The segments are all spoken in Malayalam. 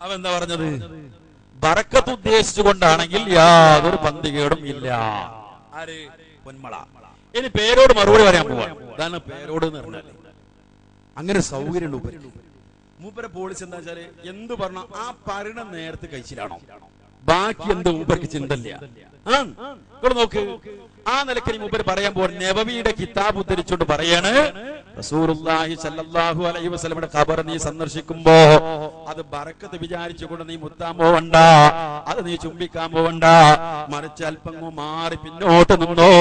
അവൻ എന്താ പറഞ്ഞത്? ബറക്കത്ത് ഉദ്ദേശിച്ചുകൊണ്ടാണെങ്കിൽ യാതൊരു പന്തികേടും ഇല്ല. ആര്? പൊന്മള. ഇനി പേരോട് മറുപടി പറയാൻ പോവാണ്. അതാണ് പേരോട് എന്ന് പറഞ്ഞാൽ അങ്ങനെ സൗകര്യം ഉണ്ട്. മൂപ്പരെ പോളിസി എന്താ വെച്ചാല് എന്ത് പറഞ്ഞ ആ പറയണ നേരത്തെ കഴിച്ചിലാണോ, ബാക്കി എന്ത് മൂപ്പർക്ക് ചിന്തല്ല. നോക്ക്, ആ നിലയ്ക്ക് മൂപ്പര് പറയാൻ പോവാൻ നബവിയുടെ കിതാബ് ഉദ്ധരിച്ചുകൊണ്ട് പറയാണ്, റസൂലുള്ളാഹി സ്വല്ലല്ലാഹു അലൈഹി വസല്ലമയുടെ ഖബർ നീ സന്ദർശിക്കുമ്പോ അത് ബറക്കത്ത് വിചാരിച്ചുകൊണ്ട് നീ മുത്താൻ പോവണ്ട, അത് നീ ചുംബിക്കാൻ പോവണ്ട, മറിച്ച് അല്പം മാറി പിന്നോട്ട് നിന്നോ,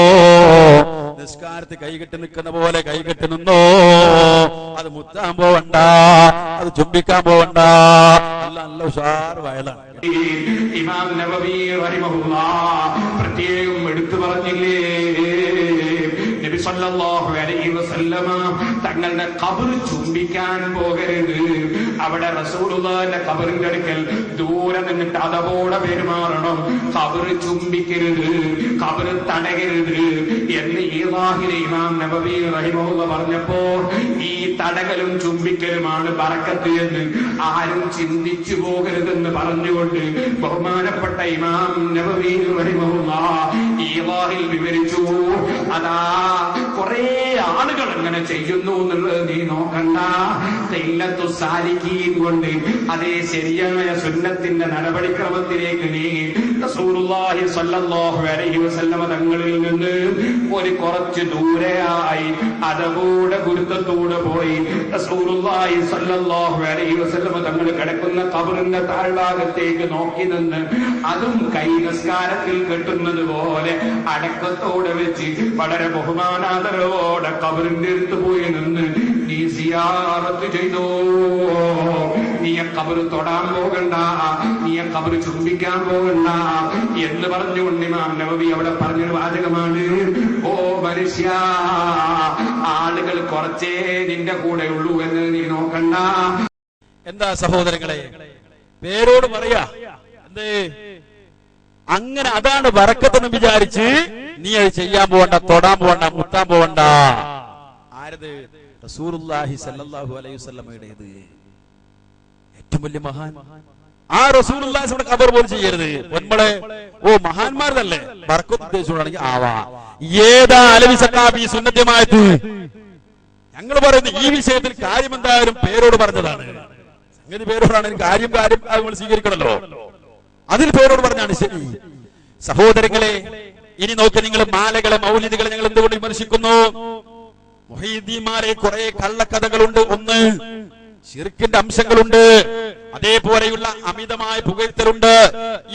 നിസ്കാരത്തിൽ കൈകെട്ടി നിൽക്കുന്ന പോലെ കൈകെട്ടി നിന്നോ, അത് മുത്താൻ പോവണ്ട, അത് ചുംബിക്കാൻ പോവണ്ട. നല്ല ഉഷാർ വയലാണ്. ഇമാം നബവി റഹിമഹുല്ലാഹ് പ്രത്യേകം എടുത്തു പറഞ്ഞില്ലേ, നബി സല്ലല്ലാഹു അലൈഹി വസല്ലമ തങ്ങളുടെ ഖബർ ചുംബിക്കാൻ പോകരുത്. അവിടെ റസൂലുള്ളാഹിന്റെ ഖബറിന്റെ അടുക്കൽ ദൂരെ നിന്നിട്ട് അതോടെ പെരുമാറണം. ഖബർ ചുംബിക്കരുത്, ഖബർ തടയരുത് എന്ന് ഈളാഹിലെ ഇമാം നബവി റഹിമഹുല്ലാഹ് പറഞ്ഞപ്പോ ഈ തടകലും ചുംബിക്കലുമാണ് ബറക്കത്ത് എന്ന് ആരും ചിന്തിച്ചു പോകരുതെന്ന് പറഞ്ഞുകൊണ്ട് ബഹുമാനപ്പെട്ട ഇമാം നബവി റഹിമഹുല്ലാഹ് ഈളാഹിൽ വിവരിച്ചു. അതാ കുറെ ആളുകൾ അങ്ങനെ ചെയ്യുന്നു എന്നുള്ളത് നീ നോക്കണ്ട. ഖില്ലത്തു സാലികീൻ കൊണ്ട് അതേ ശരിയായ സുന്നത്തിന്റെ നടപടിക്രമത്തിലേക്ക് നീ റസൂലുള്ളാഹി സ്വല്ലല്ലാഹു അലൈഹി വസല്ലമ തങ്ങളിൽ നിന്ന് ഒരു കുറച്ച് ദൂരെയായി അതോടെ ഗുരുത്വത്തോടെ പോയി റസൂലുള്ളാഹി സ്വല്ലല്ലാഹു അലൈഹി വസല്ലമ തങ്ങൾ കിടക്കുന്ന ഖബറിന്റെ താഴ്ഭാഗത്തേക്ക് നോക്കി നിന്ന് അതും കൈ നിസ്കാരത്തിൽ കെട്ടുന്നത് പോലെ അടക്കത്തോടെ വെച്ച് വളരെ ബഹുമാനാദരവോടെ ഖബറിന്റെ അടുത്ത് പോയി നിന്ന് നീ സിയാറത്ത് ചെയ്തോ. നീ ഖബർ തൊടാൻ പോകണ്ട, നീ ഖബർ ചുംബിക്കാൻ പോകണ്ട എന്ന് പറഞ്ഞുകൊണ്ട് ഇമാം നബവി അവിടെ പറഞ്ഞൊരു വാചകമാണ്, ഓ മനുഷ്യ, ആളുകൾ കുറച്ചേ നിന്റെ കൂടെ ഉള്ളൂ എന്ന് നീ നോക്കണ്ട. എന്താ സഹോദരങ്ങളെ, പേരോട് പറയാ എന്തേ അങ്ങനെ അതാണ് ബറക്കത്തെന്ന് വിചാരിച്ച് നീ അത് ചെയ്യാൻ പോവണ്ട, തൊടാൻ പോവണ്ട, മുത്താൻ പോവണ്ട. ആരത്? റസൂലുള്ളാഹി സ്വല്ലല്ലാഹു അലൈഹി വസല്ലമയുടേത്. ഏറ്റവും വലിയ മഹാൻ ആ റസൂലുള്ളാഹിയുടെ ഖബർ പോലും ചെയ്യരുത്. പൊന്മളെ, ഓ മഹാന്മാരല്ലേ ബറക്കത്ത് ഉദ്ദേശിച്ചുകൊണ്ടാണെങ്കിൽ ആവാ. ഏതാ അലവി സഖാഫി സുന്നത്യമായത്? ഞങ്ങൾ പറയുന്നത് ഈ വിഷയത്തിൽ കാര്യം എന്തായാലും പേരോട് പറഞ്ഞതാണ്. സംഗതി പേരോടാണ്, കാര്യം നമ്മൾ സ്വീകരിക്കണല്ലോ. അതിൽ പേരോട് പറഞ്ഞാണ് ശരി. സഹോദരങ്ങളെ, ഇനി നോക്കി നിങ്ങൾ മാലകളെ മൗലിദുകളെ ഞങ്ങൾ എന്തുകൊണ്ട് വിമർശിക്കുന്നു? മുഹീദ്ദീന്മാരെ കുറെ കള്ളക്കഥകളുണ്ട്. ഒന്ന്, ശിർക്കിന്റെ അംശങ്ങളുണ്ട്, അതേപോലെയുള്ള അമിതമായ പുകഴ്ത്തലുണ്ട്.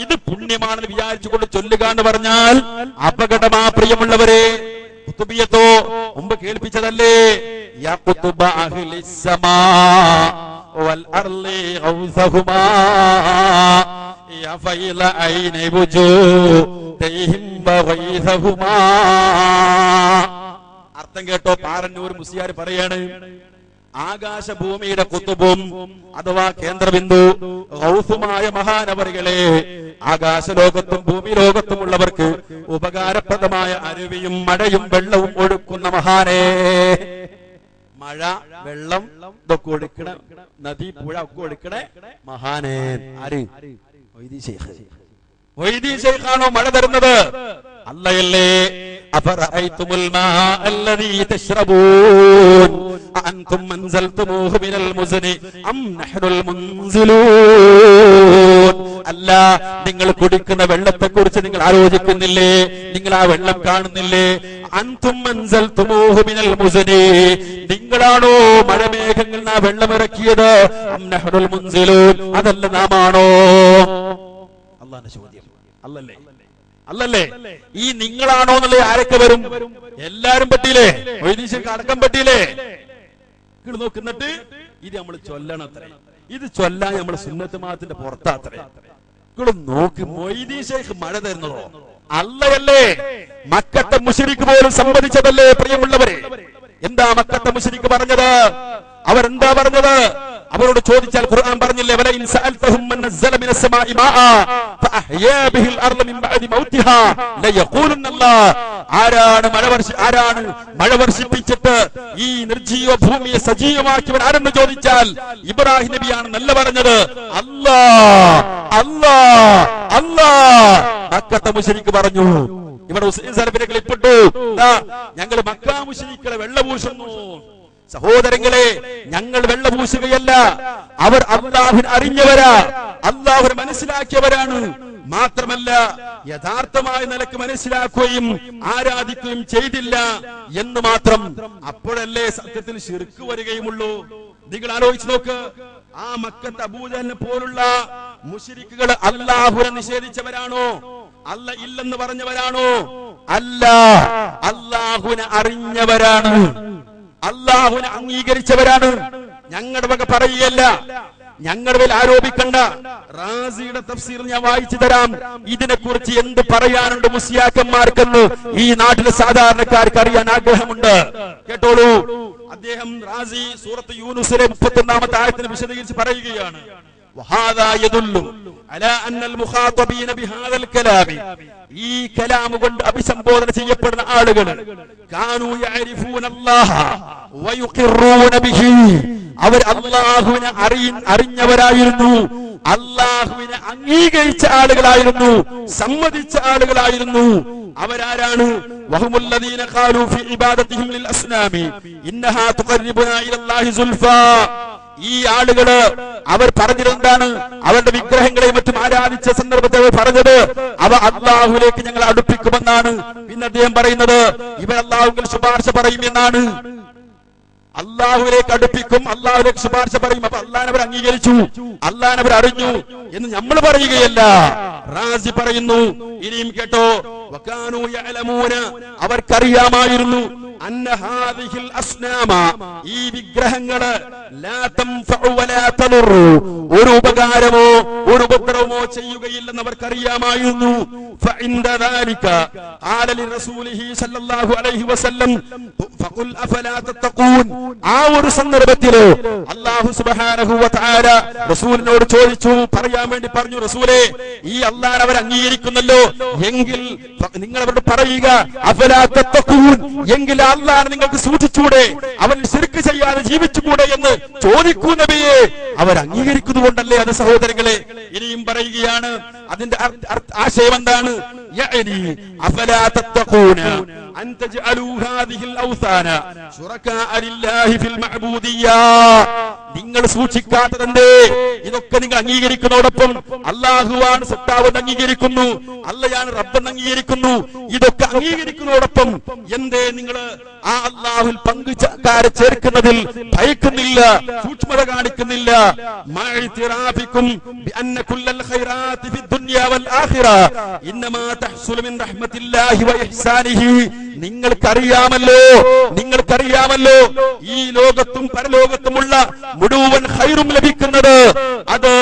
ഇത് പുണ്യമാണെന്ന് വിചാരിച്ചുകൊണ്ട് ചൊല്ലുക എന്ന് പറഞ്ഞാൽ അപകടമാ. പ്രിയമുള്ളവരെ, ഖുതുബിയത്തോ മുമ്പ് കേൾപ്പിച്ചതല്ലേ, യാ ഖുതുബ അഹ്ലിസ് സമാ വൽ അർളി ഔസഹുമാ യാ ഫൈല ഐന വജൂദിഹിം വഗൈസഹുമാ. അർത്ഥം കേട്ടോ? പാറന്നൂർ മുസ്ലിയാർ പറയാണ്, ആകാശഭൂമിയുടെ കുത്തുബും അഥവാ കേന്ദ്രബിന്ദു ഗൗസുമായ മഹാനവറുകളെ, ആകാശലോകത്തും ഭൂമി ലോകത്തുമുള്ളവർക്ക് ഉപകാരപ്രദമായ അരുവിയും മഴയും വെള്ളവും ഒഴുക്കുന്ന മഹാനേ. മഴ, വെള്ളം ഇതൊക്കെ ഒഴുക്കണ, നദി, പുഴ ഒക്കെ ഒഴുക്കണ മഹാനേ. ആര്? മൊയ്തീൻ ശൈഖാണോ മഴ തരുന്നത്? അല്ലയല്ലേ? അഫറഅയ്തുമുൽ മാഅ അല്ലദീ തശ്റബൂൻ അഅൻതും അൻസൽതുമൂഹു മിനൽ മുസ്നി അം നഹ്നുൽ മുൻസിലൂൻ. അല്ല, നിങ്ങൾ കുടിക്കുന്ന വെള്ളത്തെ കുറിച്ച് നിങ്ങൾ ആലോചിക്കുന്നില്ലേ? നിങ്ങൾ ആ വെള്ളം കാണുന്നില്ലേ? അൻതും അൻസൽതുമൂഹു മിനൽ മുസ്നി, നിങ്ങളാണോ മഴമേഘങ്ങൾ ആ വെള്ളം ഇറക്കിയത്? അം നഹ്നുൽ മുൻസിലൂൻ, അതല്ല നാമാണോ? അല്ലാഹുവിന്റെ ചോദ്യം. അല്ലല്ലേ? ഈ നിങ്ങളാണോ എന്നുള്ള ആരൊക്കെ വരും? എല്ലാരും പറ്റിയില്ലേ? മൊയ്തീൻ അടക്കം പറ്റിയില്ലേ? നോക്കുന്നിട്ട് ഇത് നമ്മൾ ചൊല്ലണത്രേ. ഇത് ചൊല്ലാൻ നമ്മൾ സുന്നത്ത് മാത്തിന്റെ പുറത്താത്രേ. നോക്ക്, മൊയ്തീൻ ശൈഖ് മഴ തരുന്നതോ? അല്ലയല്ലേ? മക്കത്തെ മുശ്രിക്ക് പോലും സമ്മതിച്ചതല്ലേ? പ്രിയമുള്ളവരെ, എന്താ മക്കത്തെ മുശ്രിക്ക് പറഞ്ഞത്? അവരെന്താ പറഞ്ഞത്? അവരോട് ചോദിച്ചാൽ ഖുർആൻ പറഞ്ഞില്ലേ വലഇൻ സഅൽതഹും മൻ നസ്സല മിനസ് സമാഇ മാഅ ഫഅഹ്യാ ബിഹിൽ അർള മിൻ ബഅദി മൗതിഹാ ലയഖൂലുന്നല്ലാഹ്. ആരാണ് മഴ വർഷിപ്പിച്ചിട്ട് ഈ നിർജീവ ഭൂമിയെ സജീവമാക്കിയവൻ ആരെന്ന് ചോദിച്ചാൽ ഇബ്രാഹിം നബിയാണ് നല്ല പറഞ്ഞത്. അല്ലാഹ് അല്ലാഹ് അല്ലാഹ്. മക്കത്തെ മുശ്രിക്ക് പറഞ്ഞു. ഇവിടെ ഹുസൈൻ സലഫിനെ ക്ലിപ്പിട്ടു, ഞങ്ങൾ മക്കാ മുശ്രിക്കുകളെ വെള്ളപൂശുന്നു. സഹോദരങ്ങളെ, ഞങ്ങൾ വെള്ളപൂശുകയല്ല, അവർ അല്ലാഹുവിനെ അറിഞ്ഞവരാ, അല്ലാഹുവിനെ മനസ്സിലാക്കിയവരാണ്. മാത്രമല്ല യഥാർത്ഥമായ നിലക്ക് മനസ്സിലാക്കുകയും ആരാധിക്കുകയും ചെയ്തില്ല എന്ന് മാത്രം. അപ്പോഴല്ലേ സത്യത്തിൽ ശിർക്ക് വരികയുമുള്ളൂ. നിങ്ങൾ ആലോചിച്ച് നോക്ക്, ആ മക്കത്ത് അബൂജഹലിനെ പോലുള്ള മുശ്രിക്കുകൾ അല്ലാഹുവിനെ നിഷേധിച്ചവരാണോ? അല്ല ഇല്ലെന്ന് പറഞ്ഞവരാണോ? അല്ല, അല്ലാഹുവിനെ അറിഞ്ഞവരാണ്, അല്ലാഹുവിനെ അംഗീകരിച്ചവരാണ്. ഞങ്ങളുടെ വക പറയുകയല്ല, ഞങ്ങളുടെ മേൽ ആരോപിക്കണ്ട. റാസിയുടെ തഫ്സീർ ഞാൻ വായിച്ചു തരാം. ഇതിനെക്കുറിച്ച് എന്ത് പറയാനുണ്ട് മുസ്ലിയാക്കന്മാർക്കെന്ന് ഈ നാട്ടിലെ സാധാരണക്കാർക്ക് അറിയാൻ ആഗ്രഹമുണ്ട്. കേട്ടോളൂ. അദ്ദേഹം റാസി സൂറത്ത് യൂനുസിലെ 31-ാമത്തെ ആയത്തിനെ വിശദീകരിച്ച് പറയുകയാണ്. وهذا يدل على ان المخاطبين بهذا الكلام ഈ കലാം കൊണ്ട് അഭിസംബോധന ചെയ്യപ്പെടുന്ന ആളുകൾ കാനൂ യഅരിഫൂന അല്ലാഹ വയുഖിറൂന ബിഹി, അവർ അല്ലാഹുവിനെ അറിഞ്ഞവരായിരുന്നു, അല്ലാഹുവിനെ അംഗീകരിച്ച ആളുകളായിരുന്നു, സമ്മതിച്ച ആളുകളായിരുന്നു. അവരാരാണ്? വഹുമുല്ലദീന ഖാലൂ ഫീ ഇബാദതിഹിം ലിൽ അസ്നാമി ഇന്നഹാ തുഖർരിബുനാ ഇലല്ലാഹി സുൽഫാ. ഈ ആളുകള് അവർ പറഞ്ഞിരുന്നതാണ്, അവരുടെ വിഗ്രഹങ്ങളെ മറ്റും ആരാധിച്ച സന്ദർഭത്തിൽ അവർ പറഞ്ഞത് അവ അല്ലാഹുവിലേക്ക് ഞങ്ങൾ അടുപ്പിക്കുമെന്നാണ്. പിന്നെ അദ്ദേഹം പറയുന്നത് ഇവർ അല്ലാഹുവിൽ ശുപാർശ പറയുമെന്നാണ്. അല്ലാഹുവിലേക്ക് അടുപ്പിക്കും, അല്ലാഹുവിലേക്ക് ശുപാർശ പറയും. അപ്പൊ അല്ലാഹനെ അവർ അംഗീകരിച്ചു, അല്ലാഹനെ അവർ അറിഞ്ഞു എന്ന് നമ്മൾ പറയുകയല്ല. റാസി പറയുന്നു. ഇനിയും കേട്ടോ, വകാനൂ യഅലമൂന, അവർക്കറിയാമായിരുന്നു, അന്ന ഹാദിഹിൽ അസ്നാമ, ഈ വിഗ്രഹങ്ങള് ലാ തൻഫഉ വലാ തദുറു, ഒരു ഉപകാരമോ ഒരു ഉപദ്രവമോ ചെയ്യുകയില്ലെന്ന് അവർക്കറിയാമായിരുന്നു. ഫഇൻദ ദാലിക ഖാല ലിറസൂലിഹി സല്ലല്ലാഹു അലൈഹി വസല്ലം ഫഖുൽ അഫലാ തത്തഖൂൻ. ആ ഒരു സന്ദർഭത്തിൽ അല്ലാഹു സുബ്ഹാനഹു വ തആല റസൂലിനോട് ചോദിച്ചു, പറയാൻ വേണ്ടി പറഞ്ഞു, റസൂലേ, ഈ അല്ലാഹനെ അവർ അംഗീകരിക്കുന്നല്ലോ, എങ്കിൽ നിങ്ങൾ അവരോട് പറയുക അഫലാ തത്തഖൂൻ, എങ്കിൽ അല്ലാഹനെ നിങ്ങൾക്ക് സൂക്ഷിച്ചൂടെ, അവൻ ശിർക്ക് ചെയ്യാതെ ജീവിച്ചുകൂടെ എന്ന് ചോദിക്കൂ നബിയെ. അവർ അംഗീകരിക്കുന്നതുകൊണ്ടല്ലേ അത് സഹോദരങ്ങളെ. ഇനിയും പറയുകയാണ്, അതിന്റെ ആശയം എന്താണ്? യഅനി അഫലാ തത്തഖൂന അൻ തജ്അലൂ ഹാദിഹിൽ ഔസാന ശുറകാഅ ലില്ലാഹി ഫിൽ മഅബൂദിയ്യാ. നിങ്ങൾ സൂക്ഷിക്കാത്തതെന്തേ? ഇതൊക്കെ നിങ്ങൾ അംഗീകരിക്കുന്നതോടൊപ്പം അല്ലാഹുവാണ് സത്താവെന്ന് അംഗീകരിക്കുന്നു, അല്ലയാണ് റബ്ബെന്ന് അംഗീകരിക്കുന്നു. ഇതൊക്കെ അംഗീകരിക്കുന്നതോടൊപ്പം എന്തേ നിങ്ങൾ ആ അല്ലാഹുവിൽ പങ്കുകാരെ ചേർക്കുന്നതിൽ ഭയക്കുന്നില്ല, സൂക്ഷ്മത കാണിക്കുന്നില്ല? മഅഇതിറാഫികും ബിഅന്ന കുല്ലൽ ഖൈറാത്തി ഫിദ് ദുനിയ വൽ ആഖിറ ഇന്നമാ തഹ്സുലു മിൻ റഹ്മത്തില്ലാഹി വ ഇഹ്സാനിഹി. നിങ്ങൾക്കറിയാമല്ലോ ഈ ലോകത്തും പരലോകത്തുമുള്ള മുഴുവൻ ഖൈറും ലഭിക്കുന്നത് അത്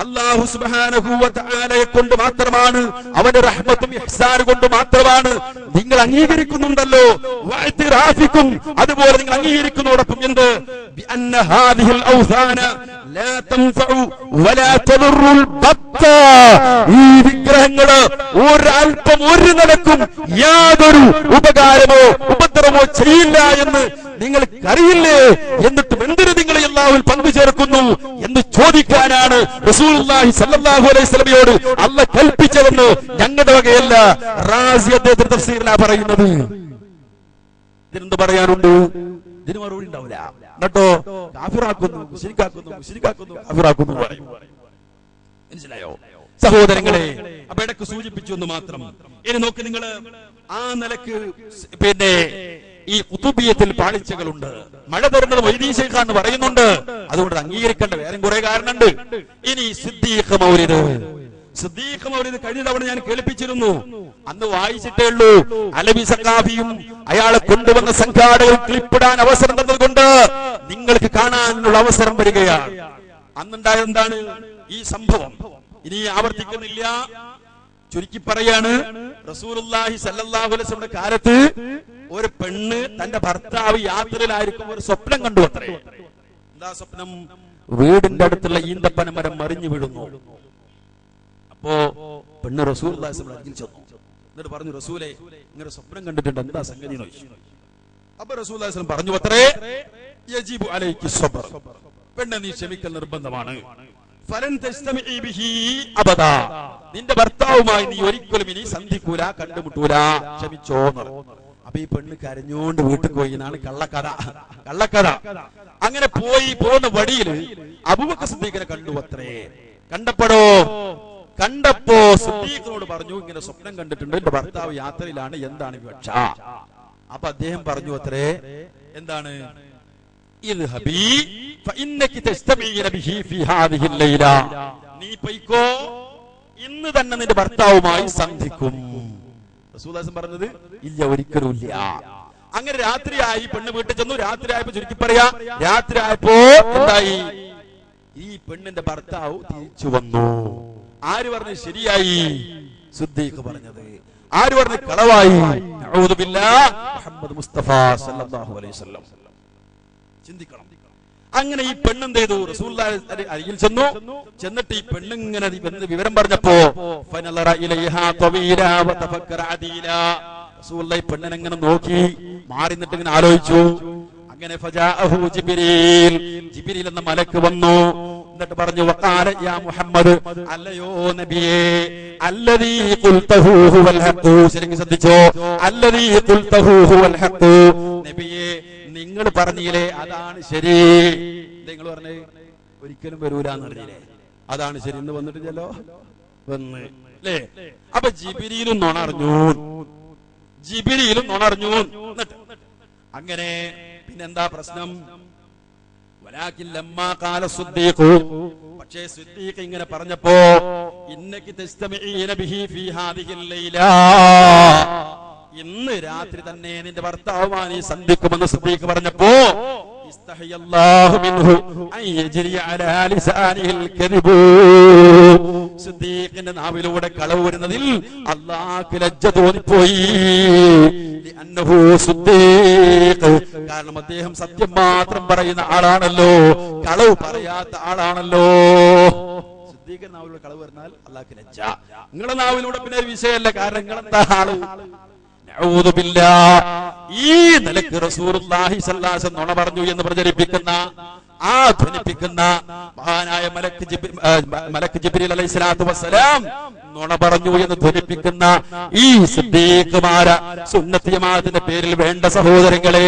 അല്ലാഹു സുബ്ഹാനഹു വ തആലയെ കൊണ്ട് മാത്രമാണ്, അവന്റെ റഹ്മത്തും ഇഹ്സാനും കൊണ്ട് മാത്രമാണ്. നിങ്ങൾ അംഗീകരിക്കുന്നുണ്ടല്ലോ. വഅതിറാഫികും, അതുപോലെ നിങ്ങൾ അംഗീകരിക്കുന്നതോടൊപ്പം എന്ത്? ബിഅന്ന ഹാദിഹിൽ ഔസാന ലാ തൻഫഉ വലാ തദുറുൽ ബത്ത. ഈ വിഗ്രഹങ്ങള് ഒരൽപ്പം ഒരു നിലക്കും യാതൊരു ഉപകാരമോ ഉപദ്രവമോ ചെയ്യില്ല എന്ന് നിങ്ങൾക്കറിയില്ലേ? എന്നിട്ടും എന്തിനു നിങ്ങൾ അല്ലാഹുവിൽ പങ്കുചേർക്കുന്നു എന്ന് ചോദിക്കാനാണ് റസൂലുള്ളാഹി സ്വല്ലല്ലാഹു അലൈഹി വസല്ലമയോട് അല്ലാഹ് കൽപ്പിച്ചതെന്ന് ഞങ്ങളുടെ വകയല്ല. റാസി അദ്ദേഹത്തിന്റെ തഫ്സീറിലാ പറയുന്നത്. ഇതിനെന്ത് പറയാനുണ്ട്? ഇതിന് മറുപടി ഉണ്ടാവില്ല. എന്നിട്ടോ കാഫിറാക്കുന്നു, മുശ്രിക്കാക്കുന്നു, കാഫിറാക്കുന്നു പറയും. മനസ്സിലായോ സഹോദരങ്ങളെ? അപ്പൊ ഇടക്ക് സൂചിപ്പിച്ചു എന്ന് മാത്രം. ഇനി നോക്ക് നിങ്ങൾ, ആ നിലക്ക് പിന്നെ ഈ ഖുതുബിയത്തിൽ പാളിച്ചകളുണ്ട്. മഴ തരുന്നത് മൊയ്തീൻ ശൈഖാന്ന് പറയുന്നുണ്ട്, അതുകൊണ്ട് അംഗീകരിക്കേണ്ട വേറെ കുറെ കാരണമുണ്ട്. ഇനി സിദ്ദീഖ് മൗലിദ് കഴിഞ്ഞ തവണ ഞാൻ കേൾപ്പിച്ചിരുന്നു, അന്ന് വായിച്ചിട്ടേ ഉള്ളൂ. അലവി സഖാഫിയും അയാളെ കൊണ്ടുവന്ന സംഘാടകർ ക്ലിപ്പിടാൻ അവസരം തന്നതുകൊണ്ട് നിങ്ങൾക്ക് കാണാനുള്ള അവസരം വരികയാണ്. അന്നുണ്ടായത് എന്താണ്? ഈ സംഭവം ഇനി ആവർത്തിക്കുന്നില്ല. ചുരുക്കി പറയാണ്, റസൂലുള്ളാഹി സ്വല്ലല്ലാഹു അലൈഹി വസല്ലമയുടെ കാലത്ത് ഒരു പെണ്ണ് തന്റെ ഭർത്താവ് യാത്രയിലായിരിക്കും ഒരു സ്വപ്നം കണ്ടു അത്രേ. എന്താ സ്വപ്നം? വീടിന്റെ അടുത്തുള്ള ഈന്തപ്പന മരം മറിഞ്ഞു വീഴുന്നു. അപ്പോ പെണ്ണ് റസൂലുള്ളാഹി സ്വല്ലല്ലാഹു അലൈഹി വസല്ലം എന്നിട്ട് പറഞ്ഞു, റസൂലേ ഇങ്ങനെ സ്വപ്നം കണ്ടിട്ടുണ്ട്, എന്താ സംഗതി എന്ന് ചോദിച്ചു. അപ്പൊ റസൂലുള്ളാഹി സ്വല്ലല്ലാഹു അലൈഹി വസല്ലം പറഞ്ഞു, അത്രേ യജിബു അലൈകി സ്വബ്ർ, പെണ്ണ് നീ ക്ഷമിക്കൽ നിർബന്ധമാണ്. ഫലൻ തസ്തമിഇ ബിഹി അബദാ, നിന്റെ ഭർത്താവുമായി നീ ഒരിക്കലും ഇനി സന്ധിക്കൂല, കണ്ടുമുട്ടൂല, ക്ഷമിച്ചോന്ന്. അപ്പൊ ഈ പെണ്ണ് കരഞ്ഞോണ്ട് വീട്ടിൽ പോയി. എന്നാണ് കള്ളക്കഥ. അങ്ങനെ പോകുന്ന വഴിയിൽ അബൂബക്കർ സിദ്ദീഖിനെ കണ്ടു അത്രേ. കണ്ടപ്പോ സിദ്ദീഖിനോട് പറഞ്ഞു, ഇങ്ങനെ സ്വപ്നം കണ്ടിട്ടുണ്ട്, എന്റെ ഭർത്താവ് യാത്രയിലാണ്, എന്താണ് വിവക്ഷ? അപ്പൊ അദ്ദേഹം പറഞ്ഞു അത്രേ, എന്താണ്? നീ പൊയ്ക്കോ, ഇന്ന് തന്നെ നിന്റെ ഭർത്താവുമായി സന്ധിക്കും. റസൂലുള്ളാഹി പറഞ്ഞത് ഇല്ല, ഒരിക്കലും ഇല്ല. അങ്ങനെ രാത്രിയായി, പെണ്ണ് വീട്ടിൽ ചെന്നു. രാത്രിയായപ്പോ ചുരുക്കി പറയാ, രാത്രിയായപ്പോ എന്തായി? ഈ പെണ്ണിന്റെ ഭർത്താവ് തിരിച്ചു വന്നു. ആര് പറഞ്ഞു ശരിയായി? സിദ്ദീഖ് പറഞ്ഞത്. ആര് പറഞ്ഞു കളവായി? നഊദു ബില്ലാഹ്, മുഹമ്മദ് മുസ്തഫ സല്ലല്ലാഹു അലൈഹി വസല്ലം. ചിന്തിക്കണം. അങ്ങനെ ഈ പെണ്ണെന്ത് ചെയ്തു? റസൂലുള്ളാഹി അരികിൽ ചെന്നിട്ട് ഈ പെണ്ണിങ്ങനെ വിവരം പറഞ്ഞപ്പോ ഫനളറ ഇലൈഹാ തവീലാ വതഫക്കറ അദീലാ, റസൂലുള്ളാഹി പെണ്ണിനെ നോക്കി, മാറി നിന്നിട്ട് ഇങ്ങനെ ആലോചിച്ചു. അങ്ങനെ ഫജാഅഹു ജിബ്രീൽ, ജിബ്രീൽ എന്ന മലക്ക് വന്നു. എന്നിട്ട് പറഞ്ഞു, വഖാല യാ മുഹമ്മദ്, അല്ലയോ നബിയേ, അല്ലദീ ഖുൽതഹു ഹുവൽ ഹഖ്. ശരിക്കും ശ്രദ്ധിച്ചോ, അല്ലദീ ഖുൽതഹു ഹുവൽ ഹഖ്, നബിയേ നിങ്ങൾ പറഞ്ഞില്ലേ അതാണ് ശരി. നിങ്ങൾ പറഞ്ഞേ ഒരിക്കലും വരൂലെന്ന് പറഞ്ഞില്ലേ, അതാണ് ശരി. ഇന്ന് വന്നിട്ടില്ലല്ലോ, വന്ന് അല്ലേ? അപ്പൊ ജിബ്രീലും നുണറിഞ്ഞു. അങ്ങനെ പിന്നെന്താ പ്രശ്നം? വലാകിൻ ലമ്മാ ഖാല സിദ്ദീഖ്, പക്ഷേ സിദ്ദീഖ് ഇങ്ങനെ പറഞ്ഞപ്പോ, ഇന്നകി തസ്തമിഈന ബിഹി ഫീ ഹാദിഹിൽ ലൈലാ, ഇന്ന് രാത്രി തന്നെ നിന്റെ ഭർത്താവുമായി നീ സന്ധിക്കുമെന്ന് സിദ്ദീഖ് പറഞ്ഞപ്പോ, ഇസ്തഹയല്ലാഹു മിൻഹു അൻ യജ്രി അലാ ലിസാനിഹിൽ കദിബ്, സിദ്ദീഖിന്റെ നാവിലൂടെ കളവ് വരുന്നതിൽ അല്ലാഹുവിന് ലജ്ജ തോന്നിപ്പോയി. ലിഅന്നഹു സിദ്ദീഖ്, കാരണം അദ്ദേഹം സത്യം മാത്രം പറയുന്ന ആളാണല്ലോ, കളവ് പറയാത്ത ആളാണല്ലോ. സിദ്ദീഖിന്റെ നാവിലൂടെ കളവ് വരുന്നാൽ അല്ലാഹുവിന് ലജ്ജ. നിങ്ങളുടെ നാവിലൂടെ പിന്നെ ഒരു വിഷയമല്ല, കാരണം നിങ്ങളെന്താ ആള്? നഊദു ബില്ലാഹ്. ഈ നിലക്ക് റസൂലുള്ളാഹി സ്വല്ലല്ലാഹു അലൈഹി വസല്ലം നുണ പറഞ്ഞു എന്ന് പ്രചരിപ്പിക്കുന്ന, ധ്വനിപ്പിക്കുന്ന മഹാനായ മലക്ക് ജിബ്രീൽ അലൈഹിസ്സലാത്തു വസ്സലാം നുണ പറഞ്ഞു എന്ന് ധ്വനിപ്പിക്കുന്ന ഈ സിദ്ദീഖുമാര സുന്നത്ത് ജമാഅത്തിന്റെ പേരിൽ വേണ്ട സഹോദരങ്ങളെ,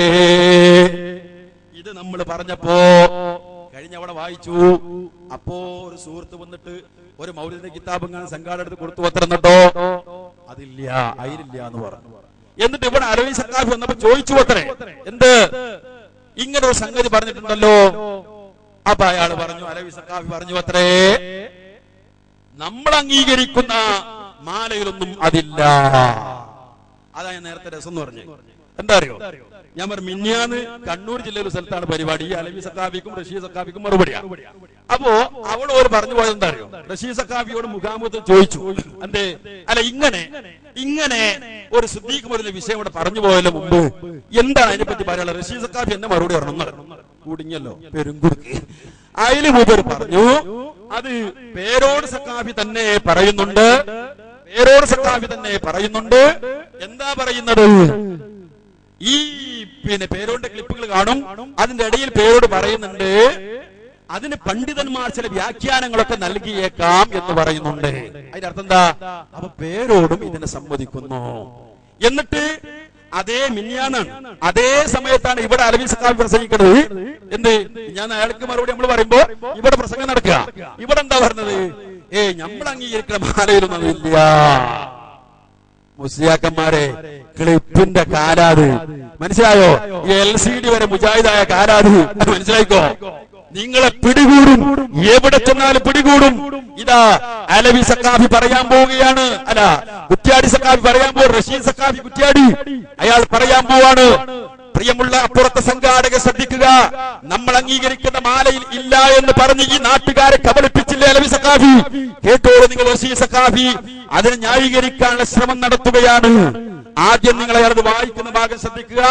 ഇത് നമ്മൾ പറഞ്ഞപ്പോ കഴിഞ്ഞവിടെ വായിച്ചു. അപ്പോ ഒരു സുഹൃത്ത് വന്നിട്ട് ഒരു മൗലിദിന്റെ കിതാബ് സംഘാടനം എടുത്ത് കൊടുത്തു അത്രന്നിട്ടോ, അതില്ല, അതിലില്ല എന്ന് പറഞ്ഞു. എന്നിട്ട് ഇവിടെ അലവി സഖാഫി വന്നപ്പോ ചോദിച്ചു അത്രേ, എന്ത് ഇങ്ങനെ ഒരു സംഗതി പറഞ്ഞിട്ടുണ്ടല്ലോ. അപ്പൊ അയാൾ പറഞ്ഞു, അലവി സഖാഫി പറഞ്ഞു അത്രേ, നമ്മൾ അംഗീകരിക്കുന്ന മാലയിലൊന്നും അതില്ല. അതാ ഞാൻ നേരത്തെ രസം എന്ന് പറഞ്ഞു. എന്താ അറിയോ, ഞാൻ പറഞ്ഞു മിന്നാന്ന് കണ്ണൂർ ജില്ലയിലെ സ്ഥലത്താണ് പരിപാടി. അലവി സഖാഫിക്കും റഷീദ് സഖാഫിക്കും മറുപടിയാണ്. അപ്പോ അവിടെ ഒരു പറഞ്ഞു പോയത് എന്താ അറിയോ, റഷീദ് സഖാഫിയോട് മുഖാമുഖത്ത് ചോദിച്ചു, എന്തേ അല്ല ഇങ്ങനെ ഒരു സിദ്ദീഖ് മുതൽ വിഷയം ഇവിടെ പറഞ്ഞു പോയല്ലോ മുമ്പ്, എന്താണ് അതിനെപ്പറ്റി പറയാനുള്ളത്? റഷീദ് സഖാഫി എന്നെ മറുപടി പറഞ്ഞു, കുടുങ്ങിയല്ലോ പെരുങ്കുടുക്ക്. അതിൽ മൂപ്പർ പറഞ്ഞു, അത് പേരോട് സഖാഫി തന്നെ പറയുന്നുണ്ട്. എന്താ പറയുന്നത്? ഈ പേരോടിന്റെ ക്ലിപ്പുകൾ കാണും, അതിന്റെ ഇടയിൽ പേരോട് പറയുന്നുണ്ട്, അതിന് പണ്ഡിതന്മാർ ചില വ്യാഖ്യാനങ്ങളൊക്കെ നൽകിയേക്കാം എന്ന് പറയുന്നുണ്ട്. അതിന്റെ അർത്ഥം എന്താ? അപ്പൊ പേരോടും ഇതിനെ സമ്മതിക്കുന്നു. എന്നിട്ട് അതേ മിനിയാന്നാണ്, അതേ സമയത്താണ് ഇവിടെ അലവി സഖാഫി പ്രസംഗിക്കുന്നത്. എന്ത്? ഞാൻ അയാൾക്ക് മറുപടി നമ്മൾ പറയുമ്പോ ഇവിടെ പ്രസംഗം നടക്കുക. ഇവിടെ എന്താ പറഞ്ഞത്? നമ്മൾ അംഗീകരിക്കുന്ന മാലയിലൊന്നുമില്ല. മുസ്ലിയാക്കന്മാരെ, ക്ലിപ്പിന്റെ കാലാത് മനസ്സിലായോ? LCD വരെ മുജാഹിദായ കാലാത് മനസ്സിലായിക്കോ? നിങ്ങളെ പിടികൂടും, എവിടെ ചെന്നാലും പിടികൂടും. ഇതാ അലവി സഖാഫി പറയാൻ പോവുകയാണ്, അല്ല കുറ്റ്യാടി സഖാഫി പറയാൻ പോകും. റഷീദ് സഖാഫി കുറ്റ്യാടി അയാൾ പറയാൻ പോവാണ്. പ്രിയമുള്ള അപ്പുറത്തെ സംഘാടക ശ്രദ്ധിക്കുക, നമ്മൾ അംഗീകരിക്കുന്ന മാലയിൽ ഇല്ല എന്ന് പറഞ്ഞ് ഈ നാട്ടുകാരെ കബളിപ്പിച്ചില്ലേ കേട്ടില്ലേ അലവി സഖാഫി? കേട്ടോളൂ നിങ്ങൾ വസീ സഖാഫി അതിനെ ന്യായീകരിക്കാനുള്ള ശ്രമം നടത്തുകയാണ്. ആദ്യം നിങ്ങൾ അയാളത് വായിക്കുന്ന ഭാഗം ശ്രദ്ധിക്കുക.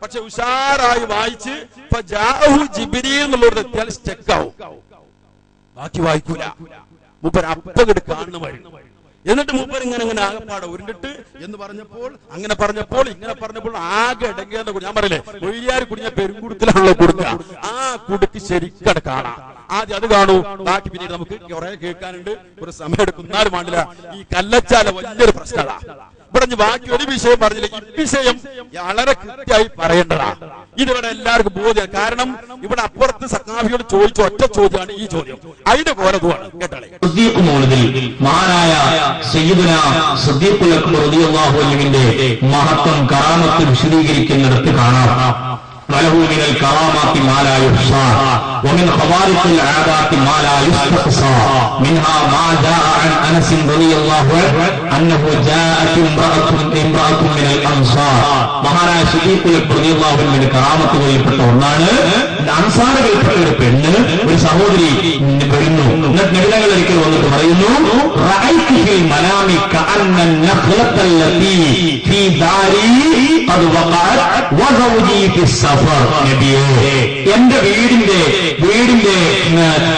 പക്ഷെ ഉഷാറായി വായിച്ച് ജിബ്രീൽ എന്നുള്ളത് എത്തിയാൽ സ്റ്റെക്കാവും, ബാക്കി വായിക്കൂല. മൂപ്പർ അപ്പകട് കാണുന്ന വഴി. എന്നിട്ട് മൂപ്പർ ഇങ്ങനെ ആകപ്പാടെ ഉരുണ്ടിട്ട് എന്ന് പറഞ്ഞപ്പോൾ അങ്ങനെ പറഞ്ഞപ്പോൾ ഇങ്ങനെ പറഞ്ഞപ്പോൾ ആകെ ഇടങ്ങേന്ന്. ഞാൻ പറയില്ലേ, ഒഴിയാർ കുടിഞ്ഞ പെരുങ്കുടുക്കലാണല്ലോ കൊടുക്കുക. ആ കുടുക്ക് ശരിക്കട കാണാം. ആദ്യം അത് കാണൂ, ബാക്കി പിന്നീട് നമുക്ക് കുറെ കേൾക്കാനുണ്ട്. ഒരു സമയം എടുക്കും, എന്നാലും വേണ്ടില്ല. ഈ കല്ലച്ചാല വലിയൊരു പ്രശ്നമാണ്. ഇവിടെ ബാക്കി ഒരു വിഷയം പറഞ്ഞില്ല, ഇവിഷയം വളരെ കൃത്യമായി പറയേണ്ടതാ. ഇതിവിടെ എല്ലാവർക്കും ബോധ്യം. കാരണം ഇവിടെ അപ്പുറത്ത് സഖാഫിയോട് ചോദിച്ച ഒറ്റ ചോദ്യമാണ് ഈ ചോദ്യം. അതിന്റെ കോലതുമാണ് കേട്ടാളെ. മഹാനായ സയ്യിദുനാ സിദ്ദീഖുൽ അക്ബർ റളിയല്ലാഹു അൻഹുവിന്റെ മഹത്വം കറാമത്ത് വിശദീകരിക്കുന്നിടത്ത് കാണാം. وله من الكرامات ما لا يحصى ومن خوارق العادات ما لا يستقصى منها ما جاء عن انس رضي الله عنه انه جاءت امراه من الانصار. മഹാനായ സിദ്ദീഖുൽ അക്ബർ റളിയല്ലാഹു അൻഹുവിന്റെ കറാമത്തുകളിൽപ്പെട്ട ഒന്നാണ്, അൻസാറുകളിൽപ്പെട്ട ഒരു പെണ്ണ്, ഒരു സഹോദരി വരുന്നു. എന്നിട്ട് നബിതങ്ങൾ ഒരിക്കൽ വന്നിട്ട് പറയുന്നു, റഅയ്തു ഫിൽ മനാമി കഅന്ന നഖ്ലത്തല്ലതി ഫീ ദാരി ഖദ് വഖഅത് വസൗജി ഫിസ് സഫർ. നബിയേ, എന്റെ വീടിന്റെ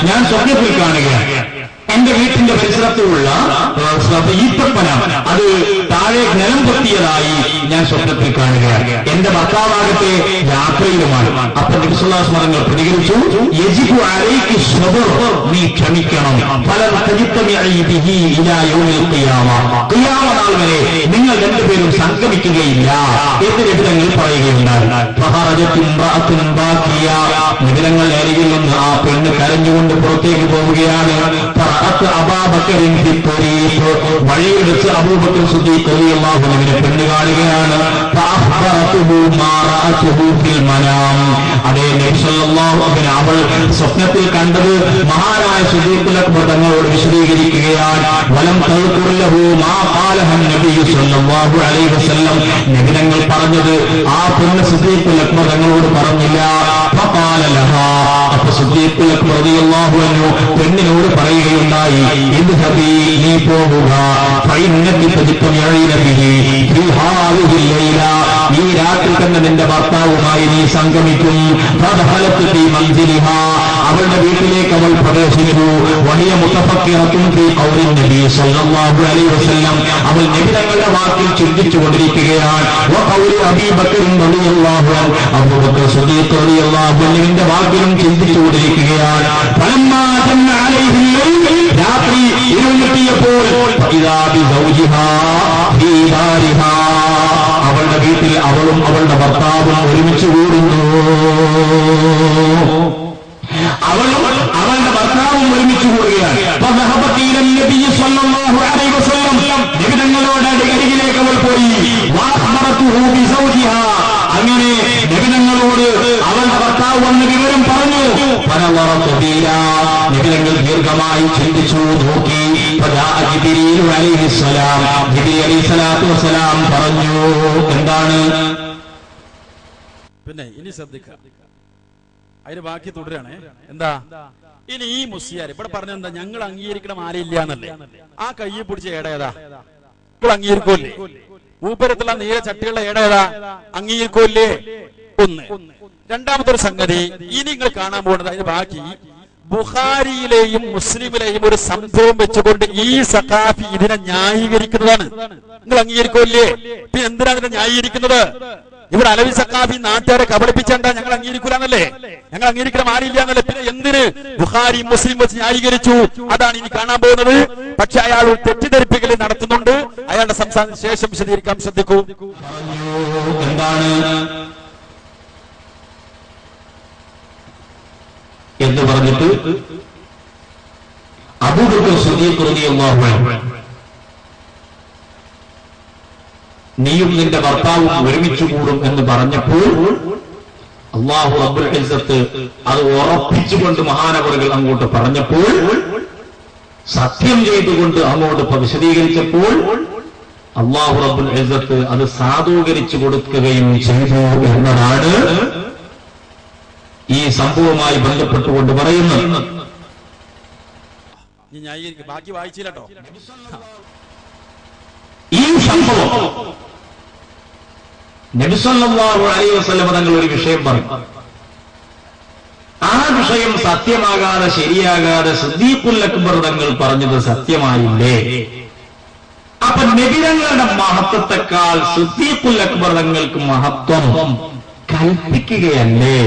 ഞാൻ സ്വപ്നത്തിൽ കാണുകയാണ്. എന്റെ വീട്ടിന്റെ പരിസരത്തുള്ള ഈത്തപ്പന അത് താഴെ നിലം പൊത്തിയതായി ഞാൻ സ്വപ്നത്തിൽ കാണുകയാണ്. എന്റെ ഭർത്താവാകട്ടെ യാത്രയിലുമാണ്. അപ്പൊ നബി സല്ലല്ലാഹു അലൈഹി വസല്ലം പ്രതികരിച്ചു, യജിബു അലൈകി സ്വബർ, നീ ക്ഷമിക്കണം. ഫലൻ തജിത്തമിഇ ബിഹി ഇലാ യൗമിൽ ഖിയാമ, ഖിയാമ നാൾ വരെ നിങ്ങൾ രണ്ടുപേരും സംഗമിക്കുകയില്ല എന്ന് നബിതങ്ങൾ പറയുകയുണ്ടായി. ഫഖറജത് ഇംറഅത്തുൻ ബാക്കിയ, നബിതങ്ങൾ അരികിൽ നിന്ന് ആ പെണ്ണ് കരഞ്ഞുകൊണ്ട് പുറത്തേക്ക് പോവുകയാണ്. വഴിയിൽ വെച്ച് അബൂബക്കർ സിദ്ദീഖ് റളിയല്ലാഹു അൻഹുവിനെ പെണ്ണ് കാണുകയാണ്. അതേ നബി സല്ലല്ലാഹു അലൈഹി വസല്ലം അവൾ സ്വപ്നത്തിൽ കണ്ടത് മഹാനായ സിദ്ദീഖുൽ അക്ബർ തങ്ങളോട് വിശദീകരിക്കുകയാണ്. വലം തദ്കുർ ലഹു മാ ഖാലഹ നബി സല്ലല്ലാഹു അലൈഹി വസല്ലം, നബി തങ്ങൾ പറഞ്ഞത് ആ പെണ്ണ് സിദ്ദീഖുൽ അക്ബർ തങ്ങളോട് പറഞ്ഞില്ല. ഫഖാല ലഹാ, അപ്പോൾ സിദ്ദീഖുൽ അക്ബർ റളിയല്ലാഹു അൻഹു പെണ്ണിനോട് പറയുകയുണ്ടായി, ഇദ്ഹബി, നീ പോകുക, ഫഇന്നകി തജ്തമിഉന ബിഹി ഫീ ഹാദിഹി ലൈല, ഈ രാത്രി തന്നെ നിന്റെ ഭർത്താവുമായി നീ സംഗമിക്കും. ഫദഖലത് ഫീ മൻസിലിഹാ, അവളുടെ വീട്ടിലേക്ക് അവൾ പ്രവേശിച്ചു. വലിയ മുതഫക്കിറത്തുൻ ഫീ ഖൗലി നബി സല്ലല്ലാഹു അലൈഹി വസല്ലം, അവൾ നബി തങ്ങളുടെ വാക്കിൽ ചിന്തിച്ചു കൊണ്ടിരിക്കുകയാണ്. വഖൗലി അബീ ബക്കർ റളിയല്ലാഹു അൻഹു, അബൂബക്കർ സിദ്ദീഖ് റളിയല്ലാഹു അൻഹുവിന്റെ വാക്കിലും ചിന്തിച്ചു കൊണ്ടിരിക്കുകയാണ്. ഫലമ്മാ ജന്ന അലൈഹി ലൈൽ, രാത്രി ഇരുട്ടിയപ്പോൾ, ഫഇദാ ബിസൗജിഹാ ഫീ ദാരിഹാ, അവളുടെ വീട്ടിൽ അവളും അവളുടെ ഭർത്താവും ഒരുമിച്ച് കൂടുന്നു. അവളും അവളുടെ ഭർത്താവും ഒരുമിച്ച് കൂടുകയാണ്. നബിതങ്ങളോട് അരികിലേക്ക് അവൾ പോയി. അങ്ങനെ നബിതങ്ങളോട് അവളുടെ ഭർത്താവ് വന്ന് വിവരം പറഞ്ഞു. നബിതങ്ങൾ ദീർഘമായി ചിന്തിച്ചു നോക്കി. ജിബ്രീൽ അലൈഹിസ്സലാത്തു വസ്സലാം പറഞ്ഞു, എന്താണ്? പിന്നെ ഇനി ശ്രദ്ധിക്കുക, അതിന് ബാക്കി തുടരാണ്. എന്താ ഇനി ഈ മുസ്ലിയാർ ഇവിടെ പറഞ്ഞെന്താ, ഞങ്ങൾ അംഗീകരിക്കണം ആരില്ല എന്നല്ലേ. ആ കയ്യെ പിടിച്ച ഏടേതാ നിങ്ങൾ അംഗീകരിക്കൂല്ലേ? മൂപ്പരത്തുള്ള നീല ചട്ടിയുള്ള ഏടേതാ അംഗീകരിക്കൂല്ലേ? ഒന്ന്. രണ്ടാമത്തെ ഒരു സംഗതി ഇനി നിങ്ങൾ കാണാൻ പോകുന്നത്, അതിന് ബാക്കി ബുഖാരിയിലെയും മുസ്ലിമിലെയും ഒരു സംഭവം വെച്ചുകൊണ്ട് ഈ സഖാഫി ഇതിനെ ന്യായീകരിക്കുന്നതാണ്. നിങ്ങൾ അംഗീകരിക്കൂല്ലേ? പിന്നെ എന്തിനാണ് ഇതിനെ ന്യായീകരിക്കുന്നത്? ഇവിടെ അലവി സഖാഫി നാട്ടുകാരെ കബളിപ്പിച്ചണ്ട, ഞങ്ങൾ അംഗീകരിക്കൂലെന്നല്ലേ, ഞങ്ങൾ അംഗീകരിക്കണം ആരില്ല എന്നല്ലേ. പിന്നെ എന്തിന് ബുഖാരി മുസ്ലിം വെച്ച് ന്യായീകരിച്ചു? അതാണ് ഇനി കാണാൻ പോകുന്നത്. പക്ഷെ അയാൾ ഒരു തെറ്റിദ്ധരിപ്പിക്കൽ നടത്തുന്നുണ്ട്. അയാളുടെ സംസാരത്തിന് ശേഷം വിശദീകരിക്കാൻ ശ്രദ്ധിക്കൂ. എന്താണ് എന്ന് പറഞ്ഞിട്ട് അബൂബക്കർ സിദ്ദീഖ് റളിയല്ലാഹു അൻഹു, നീയും നിന്റെ ഭർത്താവും ഒരുമിച്ച് കൂടും എന്ന് പറഞ്ഞപ്പോൾ അല്ലാഹു റബ്ബുൽ ഇസ്സത്ത് അത് ഉറപ്പിച്ചുകൊണ്ട് മഹാനവറുകൾ അങ്ങോട്ട് പറഞ്ഞപ്പോൾ, സത്യം ചെയ്തുകൊണ്ട് അങ്ങോട്ട് വിശദീകരിച്ചപ്പോൾ അല്ലാഹു റബ്ബുൽ ഇസ്സത്ത് അത് സാധൂകരിച്ചു കൊടുക്കുകയും ചെയ്തു എന്നതാണ് ഈ സംഭവവുമായി ബന്ധപ്പെട്ടുകൊണ്ട് പറയുന്നത്. ഞാൻ ബാക്കി വായിച്ചില്ലട്ടോ. ഈ സംഭവം നബി സല്ലല്ലാഹു അലൈഹി വസല്ലം തങ്ങൾ ഒരു വിഷയം പറഞ്ഞു. ആ വിഷയം സത്യമാകാതെ ശരിയാകാതെ സിദ്ദീഖുൽ അക്ബർ തങ്ങൾ പറഞ്ഞത് സത്യമായില്ലേ? അപ്പൊ നബിതങ്ങളുടെ മഹത്വത്തെക്കാൾ സിദ്ദീഖുൽ അക്ബർ തങ്ങൾക്ക് മഹത്വം കൽപ്പിക്കുകയല്ലേ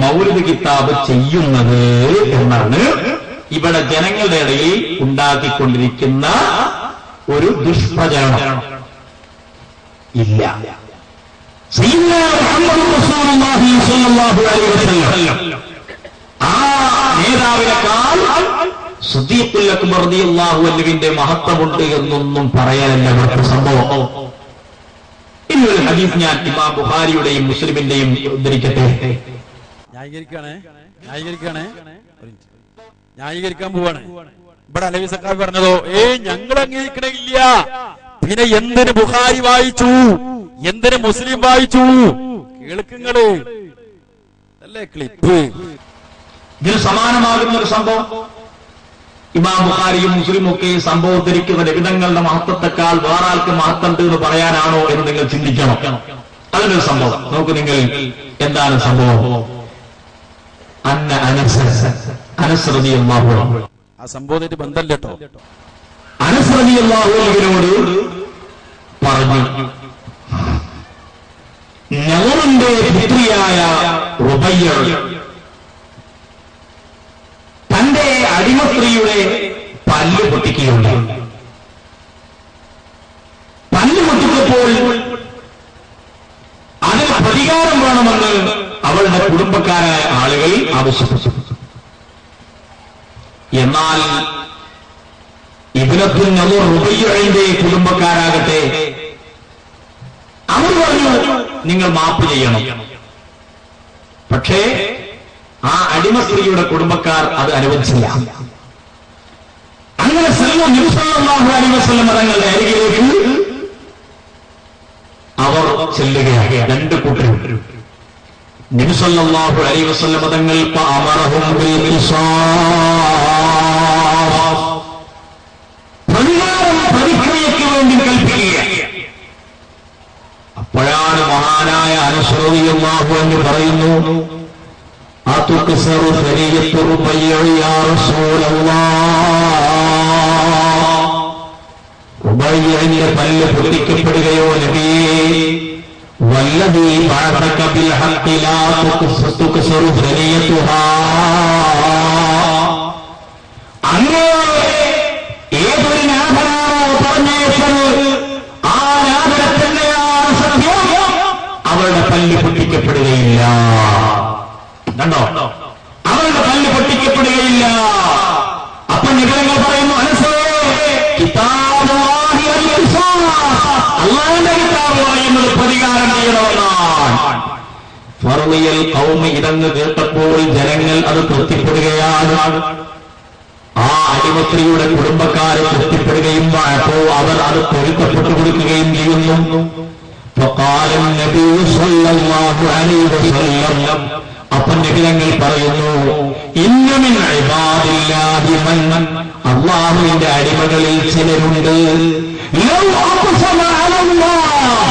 മൗലിദ് കിതാബ് ചെയ്യുന്നത് എന്നാണ് ഇവിടെ ജനങ്ങളുടെ ഇടയിൽ ഉണ്ടാക്കിക്കൊണ്ടിരിക്കുന്ന ഒരു ദുഷ്പ്രചരണം. ഇല്ല, സയ്യിദുനാ മുഹമ്മദ് റസൂലുള്ളാഹി സ്വല്ലല്ലാഹു അലൈഹി വസല്ലം ആ നേതാവിനേക്കാൾ സിദ്ദീഖുൽ അക്ബർ റളിയല്ലാഹു അൻഹുവിന്റെ മഹത്വമുണ്ട് എന്നൊന്നും പറയാനല്ല ഇവിടുത്തെ സംഭവം. ഇനി ഒരു ഹദീസ് ഞാൻ ഇമാം ബുഖാരിയുടെയും മുസ്ലിമിന്റെയും ഉദ്ധരിക്കട്ടെ. ന്യായീകരിക്കാൻ പോവാണ്. ഇവിടെ അലവി സക്കാഫി പറഞ്ഞതോ ഞങ്ങൾ അംഗീകരിക്കണില്ല, പിന്നെ എന്തിന് ബുഖാരി വായിച്ചു, എന്തിന് മുസ്ലിം വായിച്ചു? കേൾക്കുങ്ങള് അല്ലേ ക്ലിപ്പ്. ഇതിന് സമാനമാകുന്ന ഒരു സംഭവം ഇമാം ബുഖാരിയും മുസ്ലിമും ഒക്കെ ഈ സംഭവം ഉദ്ധരിക്കുന്ന ലഭിതങ്ങളുടെ മഹത്വത്തെക്കാൾ വേറാൾക്ക് മഹത്വമുണ്ട് എന്ന് പറയാനാണോ എന്ന് നിങ്ങൾ ചിന്തിക്കണം. അതിനൊരു സംഭവം നോക്ക് നിങ്ങൾ. എന്താണ് സംഭവം? അനസ് റളിയല്ലാഹു അൻഹു, ആ സംഭവത്തിന് ബന്ധമില്ല കേട്ടോ. അനസ് റളിയല്ലാഹു അൻഹുവിനോട് പറഞ്ഞു, നളറിന്റെ പുത്രിയായ റുബയ്യ തന്റെ അടിമസ്ത്രീയുടെ പല്ല് പൊട്ടിക്കുകയുണ്ടായി. പല്ല് പൊട്ടിച്ചപ്പോൾ അതിന് പ്രതികാരം വേണമെന്ന് അവളുടെ കുടുംബക്കാരായ ആളുകൾ ആവശ്യപ്പെട്ടു. എന്നാൽ ഇബ്നത്തുൻ നളർ റുബയ്യയുടെ കുടുംബക്കാരാകട്ടെ അവർ പറഞ്ഞു, നിങ്ങൾ മാപ്പ് ചെയ്യണം. പക്ഷേ ആ അടിമസ്ത്രീയുടെ കുടുംബക്കാർ അത് അനുവദിച്ചില്ല. അങ്ങനെ നബി സല്ലല്ലാഹു അലൈഹി വസല്ലം തങ്ങളുടെ അരികിലേക്ക് അവർ ചെല്ലുകയാണ്. രണ്ട് കൂട്ടരും. നബി സല്ലല്ലാഹു അലൈഹി വസല്ലം തങ്ങൾ അമറഹും ബിൽ ഖിസാസ്, പ്രതിക്രിയയ്ക്ക് വേണ്ടി കൽപ്പിക്കുകയാണ്. അപ്പോഴാണ് മഹാനായ അനസ് റളിയല്ലാഹു അൻഹു പറയുന്നു, അതുക്സറു ഫരിയത്തു റുബയ്യ യാ റസൂലല്ലാഹ്, റുബയ്യയുടെ പല്ല് പൊട്ടിക്കപ്പെടുകയോ നബിയേ? വല്ലദീ ബഅസക ബിൽ ഹഖ് ലാ തുക്സറു ഫരിയത്തുഹാ, അങ്ങേ ഏതൊരു നാഥനാണോ പറഞ്ഞേച്ചത് ആ നാഥനെ തന്നെയാണ് സത്യം, അവളുടെ പല്ല് പൊട്ടിക്കപ്പെടുകയില്ല. കണ്ടോ? അവളുടെ പല്ല് പൊട്ടിക്കപ്പെടുകയില്ല. അപ്പൊ നിബിധങ്ങൾ പറയുന്നു, അനസേ കിതാബുല്ലാഹി അൽ ഖിസാസ്, അല്ലാഹുവിന്റെ കിതാബ് പറയുന്നത് പ്രതികാരം ചെയ്യണമെന്നാണ്. ഫർളിയൽ ഖൗമി ഇതെന്ന് കേട്ടപ്പോൾ ജനങ്ങൾ അത് തൃപ്തിപ്പെടുകയാണ്. ആ അടിമസ്ത്രീയുടെ കുടുംബക്കാരെ തൃപ്തിപ്പെടുകയും അപ്പോ അവർ അത് പൊരുത്തപ്പെട്ടു കൊടുക്കുകയും ചെയ്യുന്നു. فقال النبي صلى الله عليه وسلم, അപ്പോൾ നബിതങ്ങൾ പറയുന്നു, ഇന്ന മിൻ ഇബാദില്ലാഹി മൻ, അല്ലാഹുവിന്റെ അടിമകളിൽ ചിലരുണ്ട്, ലൗ അഖ്സമ അലല്ലാഹ്,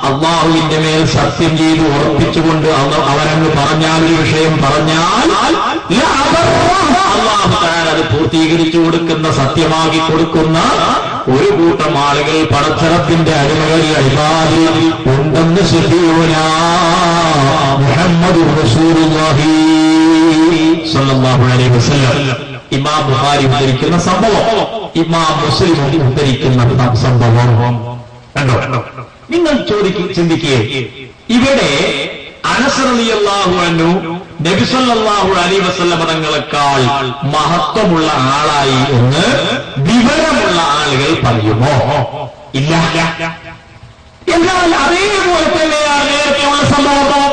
അല്ലാഹുവിന്റെ മേൽ സത്യം ചെയ്ത് ഉറപ്പിച്ചുകൊണ്ട് അവരങ്ങ് പറഞ്ഞാൽ, ഒരു വിഷയം പറഞ്ഞാൽ അല്ലാഹു തആല അത് പൂർത്തീകരിച്ചു കൊടുക്കുന്ന, സത്യമാക്കി കൊടുക്കുന്ന ഒരു കൂട്ടം ആളുകൾ പടച്ചറപ്പിന്റെ അടിമകളിൽ ഇബാദിൽ ഉണ്ടെന്ന് ശഫീഉനാ മുഹമ്മദുർ റസൂലുള്ളാഹി സ്വല്ലല്ലാഹു അലൈഹി വസല്ലം. ഇമാം ബുഖാരി ഉദ്ധരിക്കുന്ന സംഭവം, ഇമാം മുസ്ലിം ഉദ്ധരിക്കുന്ന സംഭവം. കണ്ടോ? നിങ്ങൾ ചിന്തിക്കുകയെ, ഇവിടെ അനസ് റളിയല്ലാഹു അൻഹു നബി സല്ലല്ലാഹു അലൈഹി വസല്ലം തങ്ങളെക്കാൾ മഹത്വമുള്ള ആളായി എന്ന് വിവരമുള്ള ആളുകൾ പറയുമോ? ഇല്ല. എന്നാൽ അതേപോലെ തന്നെയാണ് നേരത്തെയുള്ള സംഭവം.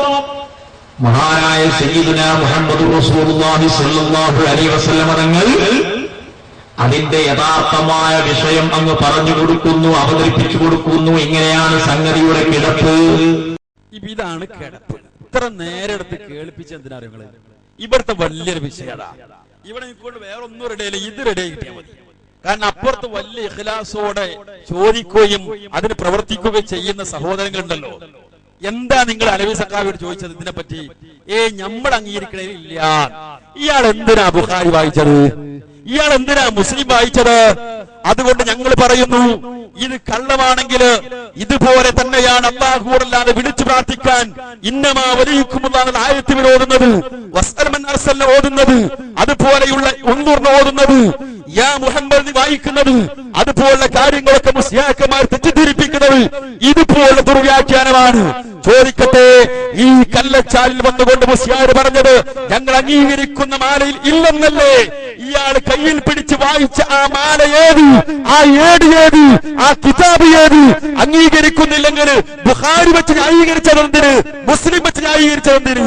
മഹാനായ സയ്യിദുനാ മുഹമ്മദ് റസൂലുള്ളാഹി സ്വല്ലല്ലാഹു അലൈഹി വസല്ലം തങ്ങൾ അതിന്റെ യഥാർത്ഥമായ വിഷയം അങ്ങ് പറഞ്ഞു കൊടുക്കുന്നു, അവതരിപ്പിച്ചു കൊടുക്കുന്നു. ഇങ്ങനെയാണ് സംഗതിയുടെ കിടപ്പ്. ഇതാണ് കിടപ്പ്. ഇത്ര നേരെ എടുത്ത് കേൾപ്പിച്ച എന്തിനാ? ഇവിടുത്തെ വലിയൊരു വിഷയത. ഇവിടെ നിൽക്കൊണ്ട് വേറെ ഒന്നും റെഡിയായില്ല, ഇത് റെഡി ആയി കിട്ടിയാൽ മതി. കാരണം അപ്പുറത്ത് വലിയ ഇഖ്ലാസോടെ ചോദിക്കുകയും അതിന് പ്രവർത്തിക്കുകയും ചെയ്യുന്ന സഹോദരങ്ങളുണ്ടല്ലോ. എന്താ നിങ്ങൾ അലവി സഖാവിയോട് ചോദിച്ചത് ഇതിനെ പറ്റി? നമ്മൾ അംഗീകരിക്കണേ ഇല്ല. ഇയാൾ എന്തിനാ ബുഖാരി വായിച്ചത്? ഇയാൾ എന്തിനാ മുസ്ലിം വായിച്ചത്? അതുകൊണ്ട് ഞങ്ങൾ പറയുന്നു, ഇത് കള്ളമാണെങ്കിൽ ഇതുപോലെ തന്നെയാണ് അല്ലാഹുവോടല്ലാതെ വിളിച്ചു പ്രാർത്ഥിക്കാൻ ഇന്നമാ വലിയക്കുമുള്ള ആയത്ത് ഓതുന്നത്, വസ്അൽമൻ അർസല ഓതുന്നത്, അതുപോലെയുള്ള ഉൻദുർന ഓതുന്നത്, യാ മുഹമ്മദ് വായിക്കുന്നത്, അതുപോലുള്ള കാര്യങ്ങളൊക്കെ മുസ്ലിയാക്കന്മാർ തെറ്റിദ്ധരിപ്പിക്കുന്നത് ഇതുപോലെ ദുർവ്യാഖ്യാനമാണ്. ചോദിക്കട്ടെ, ഈ കല്ലച്ചാലിൽ വന്നുകൊണ്ട് മുസ്ലിയാർ പറഞ്ഞത് ഞങ്ങൾ അംഗീകരിക്കുന്ന മാലയിൽ ഇല്ലെന്നല്ലേ? ഇയാൾ കയ്യിൽ പിടിച്ച് വായിച്ച ആ മാല ഏത്? ആ ഏട് ഏത്? ആ കിതാബ് ഏത്? അംഗീകരിക്കുന്നില്ലെങ്കിൽ ബുഖാരി വെച്ച് ന്യായീകരിച്ചതെന്തിന്? മുസ്ലിം വെച്ച് ന്യായീകരിച്ചതെന്തിന്?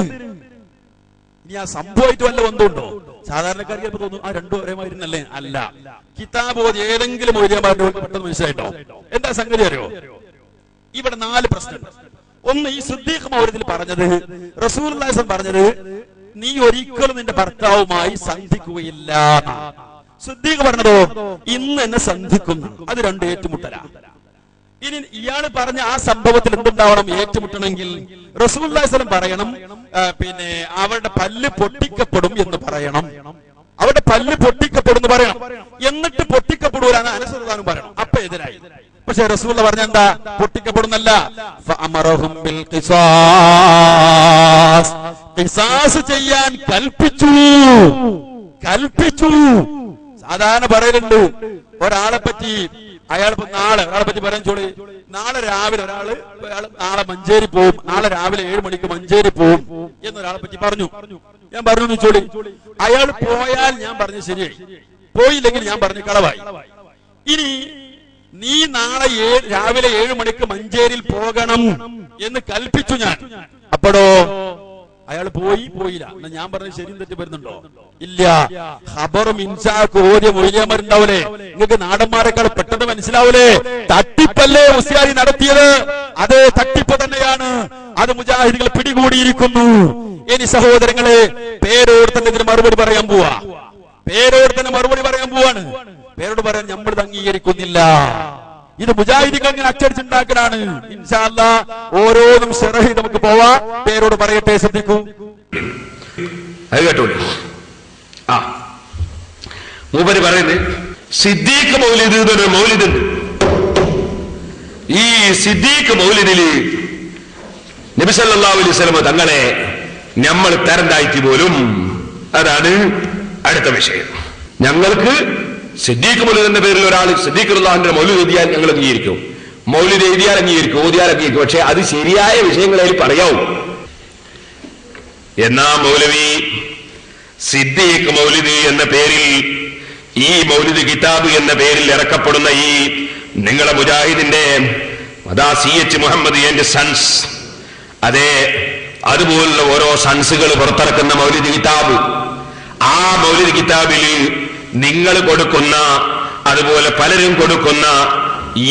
ഇനി ആ സംഭവമായിട്ട് വല്ല ബന്ധമുണ്ടോ? സാധാരണക്കാർക്ക് തോന്നും ആ രണ്ടും ഒരേമായിരുന്നല്ലേ? അല്ല. കിതാബ് ഓതി ഏതെങ്കിലും പെട്ടെന്ന് മനസ്സിലായിട്ടോ? എന്താ സംഗതി അറിയോ? ഇവിടെ 4 പ്രശ്നമുണ്ട്. ഒന്ന്, ഈ സിദ്ദീഖ് മൗലിദിൽ പറഞ്ഞത്, റസൂലുള്ളാഹി പറഞ്ഞത്, നീ ഒരിക്കലും നിന്റെ ഭർത്താവുമായി സന്ധിക്കുകയില്ല. സിദ്ദീഖ് പറഞ്ഞതോ ഇന്ന് എന്നെ സന്ധിക്കുന്നു. അത് 2 ഏറ്റുമുട്ടല. ഇനി ഇയാൾ പറഞ്ഞ ആ സംഭവത്തിൽ എന്തുണ്ടാവണം? ഏറ്റുമുട്ടണമെങ്കിൽ റസൂലുള്ളാഹി പറയണം, പിന്നെ അവരുടെ പല്ല് പൊട്ടിക്കപ്പെടും എന്ന് പറയണം. അവരുടെ പല്ല് പൊട്ടിക്കപ്പെടും എന്ന് പറയണം. എന്നിട്ട് പൊട്ടിക്കപ്പെടൂലാണ് അനസ് റളിയല്ലാഹു പറയണം. അപ്പൊ എതിരായി. പക്ഷെ റസൂൽ പറഞ്ഞ എന്താ? പൊട്ടിക്കപ്പെടുന്നല്ല. ഖിസാസ് ചെയ്യാൻ കൽപ്പിച്ചു. സാധാരണ പറയലുണ്ട് ഒരാളെ പറ്റി, ഒരാളെ പറ്റി പറയാൻ ചോളി, നാളെ രാവിലെ നാളെ മഞ്ചേരി പോവും, നാളെ രാവിലെ 7 മണിക്ക് മഞ്ചേരി പോവും എന്നൊരാളെ പറ്റി പറഞ്ഞു. ഞാൻ പറഞ്ഞു ചോളി, അയാൾ പോയാൽ ഞാൻ പറഞ്ഞു ശരിയായി, പോയില്ലെങ്കിൽ ഞാൻ പറഞ്ഞു കളവായി. ഇനി നീ നാളെ രാവിലെ 7 മണിക്ക് മഞ്ചേരിയിൽ പോകണം എന്ന് കൽപ്പിച്ചു ഞാൻ. അപ്പോഴോ അയാൾ പോയില്ല. ഞാൻ പറഞ്ഞ ശരിയും തെറ്റി വരുന്നുണ്ടോ? ഇല്ല. ഖബറും ഇൻസാക്ക് ഓതിയ മൊയ്ലിയന്മാരുണ്ടാവൂലേ, നിങ്ങൾക്ക് നാടന്മാരെക്കാൾ പെട്ടെന്ന് മനസ്സിലാവൂലേ? തട്ടിപ്പല്ലേ മുസ്ലിയാരി നടത്തിയത്? അത് തട്ടിപ്പ് തന്നെയാണ്. അത് മുജാഹിദുകൾ പിടികൂടിയിരിക്കുന്നു. ഇനി സഹോദരങ്ങളെ, പേരോട് തന്നെ ഇതിന് മറുപടി പറയാൻ പോവാ. പേരോട് പറയാൻ നമ്മൾ ഇത് അംഗീകരിക്കുന്നില്ല. ഇത് മുജാഹിദുകൾ ഇങ്ങനെ അച്ചടിച്ചുണ്ടാക്കലാണ്. ഇൻഷാ അല്ലാഹ് ഓരോന്നും ശറഹി നമുക്ക് പോവാ. പേരോട് പറയട്ടെ, ശ്രദ്ധിക്കൂ. അത് കേട്ടോളൂ. മൂപ്പര് പറയുന്നത് സിദ്ദീഖ് മൗലിദ് എന്നൊരു മൗലിദുണ്ട്. ഈ സിദ്ദീഖ് മൗലിദില് നബി സല്ലല്ലാഹു അലൈഹി വസല്ലം തങ്ങളെ നമ്മൾ തരം താഴ്ത്തി പോലും. അതാണ് അടുത്ത വിഷയം. ഞങ്ങൾക്ക് സിദ്ദീഖ് മൗലിദ് എന്ന പേരിൽ ഒരാൾ സിദ്ദീഖ് റളിയല്ലാഹുവിന്റെ മൗലിദ് എഴുതിയാൽ ഞങ്ങൾ അംഗീകരിക്കും, മൗലിദ് എഴുതിയാൽ അംഗീകരിക്കും, ഓതിയാൽ അംഗീകരിക്കും. പക്ഷെ അത് ശരിയായ വിഷയങ്ങളിൽ പറയാവൂ. എന്നാ മൗലവി സിദ്ദീഖ് മൗലിദ് എന്ന പേരിൽ, ഈ മൗലിദ് കിതാബ് എന്ന പേരിൽ ഇറക്കപ്പെടുന്ന ഈ നിങ്ങളെ മുജാഹിദിന്റെ CH മുഹമ്മദ് ആൻഡ് സൺസ്, അതെ, അതുപോലുള്ള ഓരോ സൺസുകൾ പുറത്തിറക്കുന്ന മൗലിദ് കിതാബ്, ആ മൗലിദ് കിതാബിൽ നിങ്ങൾ കൊടുക്കുന്ന, അതുപോലെ പലരും കൊടുക്കുന്ന